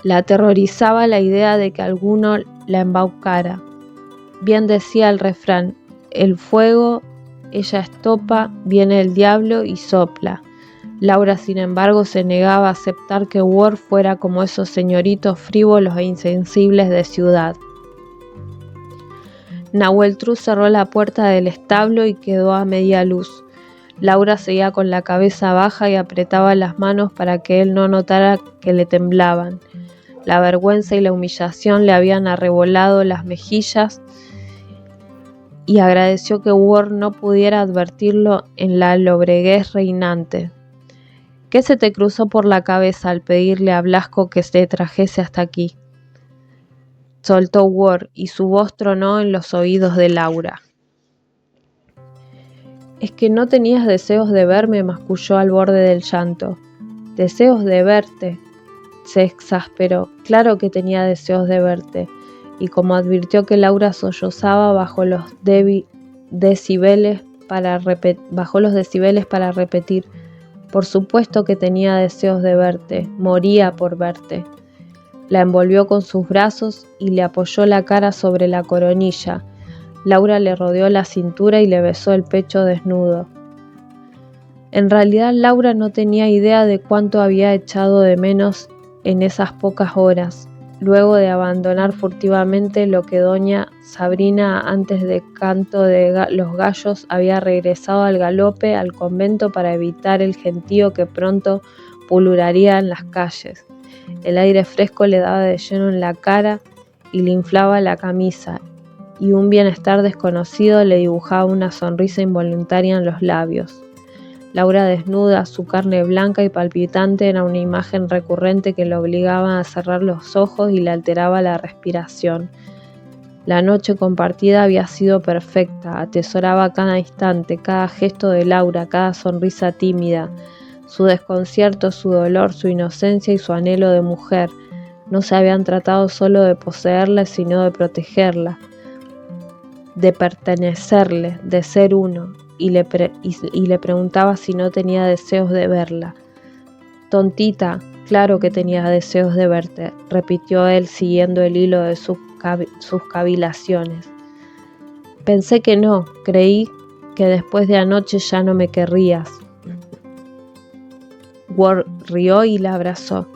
La aterrorizaba la idea de que alguno la embaucara. Bien decía el refrán: el fuego ella estopa, viene el diablo y sopla. Laura, sin embargo, se negaba a aceptar que Ward fuera como esos señoritos frívolos e insensibles de ciudad. Nahuel Truz cerró la puerta del establo y quedó a media luz. Laura seguía con la cabeza baja y apretaba las manos para que él no notara que le temblaban. La vergüenza y la humillación le habían arrebolado las mejillas y agradeció que Ward no pudiera advertirlo en la lobreguez reinante. ¿Qué se te cruzó por la cabeza al pedirle a Blasco que se trajese hasta aquí?, soltó Ward, y su voz tronó en los oídos de Laura. «Es que no tenías deseos de verme», masculló al borde del llanto. «¿Deseos de verte?», se exasperó. Claro que tenía deseos de verte. Y como advirtió que Laura sollozaba, bajó los decibeles para repetir: «Por supuesto que tenía deseos de verte, moría por verte». La envolvió con sus brazos y le apoyó la cara sobre la coronilla. Laura le rodeó la cintura y le besó el pecho desnudo. En realidad, Laura no tenía idea de cuánto había echado de menos en esas pocas horas, luego de abandonar furtivamente lo que doña Sabrina, antes de canto de los gallos, había regresado al galope al convento para evitar el gentío que pronto pulularía en las calles. El aire fresco le daba de lleno en la cara y le inflaba la camisa, y un bienestar desconocido le dibujaba una sonrisa involuntaria en los labios. Laura desnuda, su carne blanca y palpitante, era una imagen recurrente que le obligaba a cerrar los ojos y le alteraba la respiración. La noche compartida había sido perfecta, atesoraba cada instante, cada gesto de Laura, cada sonrisa tímida, su desconcierto, su dolor, su inocencia y su anhelo de mujer. No se habían tratado solo de poseerla, sino de protegerla, de pertenecerle, de ser uno, y le preguntaba si no tenía deseos de verla. «Tontita, claro que tenía deseos de verte», repitió él siguiendo el hilo de sus cavilaciones. «Pensé que no, creí que después de anoche ya no me querrías». Ward rió y la abrazó.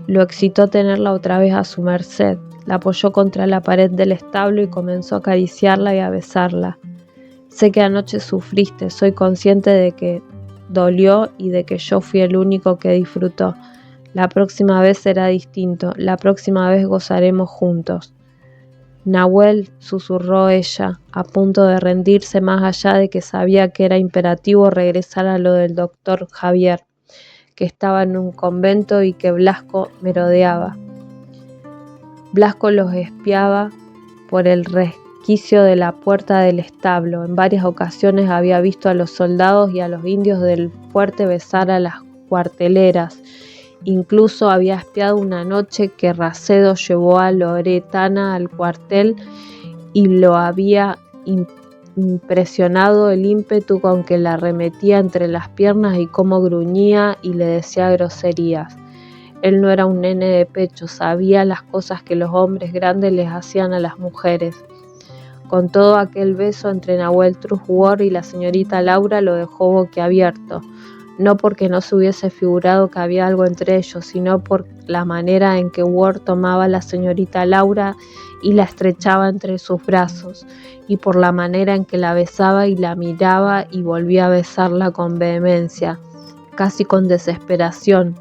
Lo excitó tenerla otra vez a su merced. La apoyó contra la pared del establo y comenzó a acariciarla y a besarla. «Sé que anoche sufriste, soy consciente de que dolió y de que yo fui el único que disfrutó. La próxima vez será distinto, la próxima vez gozaremos juntos». «Nahuel», susurró ella, a punto de rendirse, más allá de que sabía que era imperativo regresar a lo del doctor Javier, que estaba en un convento y que Blasco merodeaba. Blasco los espiaba por el resquicio de la puerta del establo. En varias ocasiones había visto a los soldados y a los indios del fuerte besar a las cuarteleras. Incluso había espiado una noche que Racedo llevó a Loretana al cuartel y lo había impresionado el ímpetu con que la arremetía entre las piernas y cómo gruñía y le decía groserías. Él no era un nene de pecho, sabía las cosas que los hombres grandes les hacían a las mujeres. Con todo, aquel beso entre Nahuel Truz Ward y la señorita Laura lo dejó boquiabierto, no porque no se hubiese figurado que había algo entre ellos, sino por la manera en que Ward tomaba a la señorita Laura y la estrechaba entre sus brazos, y por la manera en que la besaba y la miraba y volvía a besarla con vehemencia. casi con desesperación,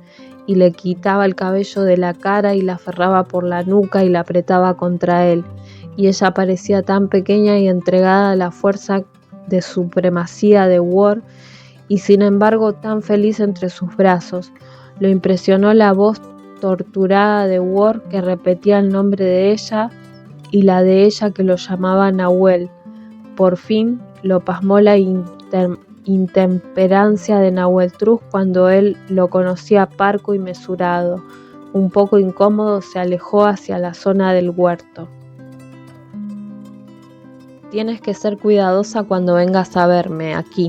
y le quitaba el cabello de la cara y la aferraba por la nuca y la apretaba contra él, y ella parecía tan pequeña y entregada a la fuerza de supremacía de Ward, y sin embargo tan feliz entre sus brazos. Lo impresionó la voz torturada de Ward, que repetía el nombre de ella, y la de ella, que lo llamaba Nahuel. Por fin lo pasmó la intemperancia de Nahueltruz cuando él lo conocía parco y mesurado. Un poco incómodo, se alejó hacia la zona del huerto. «Tienes que ser cuidadosa cuando vengas a verme aquí»,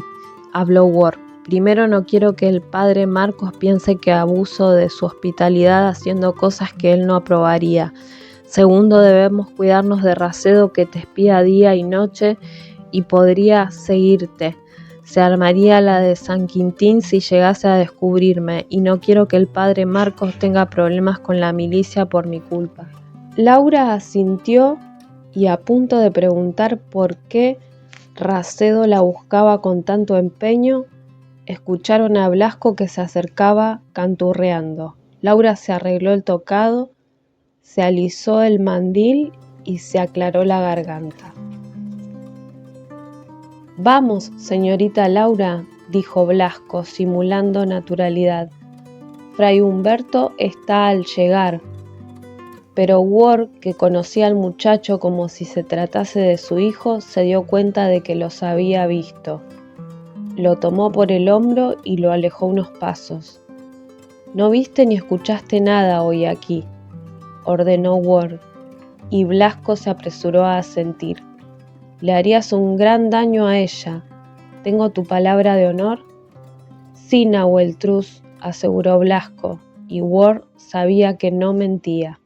habló Ward. «Primero, no quiero que el padre Marcos piense que abuso de su hospitalidad haciendo cosas que él no aprobaría. Segundo, debemos cuidarnos de Racedo, que te espía día y noche y podría seguirte. Se armaría la de San Quintín si llegase a descubrirme, y no quiero que el padre Marcos tenga problemas con la milicia por mi culpa». Laura asintió, y a punto de preguntar por qué Racedo la buscaba con tanto empeño, escucharon a Blasco que se acercaba canturreando. Laura se arregló el tocado, se alisó el mandil y se aclaró la garganta. «Vamos, señorita Laura», dijo Blasco, simulando naturalidad. «Fray Humberto está al llegar». Pero Ward, que conocía al muchacho como si se tratase de su hijo, se dio cuenta de que los había visto. Lo tomó por el hombro y lo alejó unos pasos. «No viste ni escuchaste nada hoy aquí», ordenó Ward, y Blasco se apresuró a asentir. «Le harías un gran daño a ella. ¿Tengo tu palabra de honor?» «Sí, Nahueltruz», aseguró Blasco, y Ward sabía que no mentía.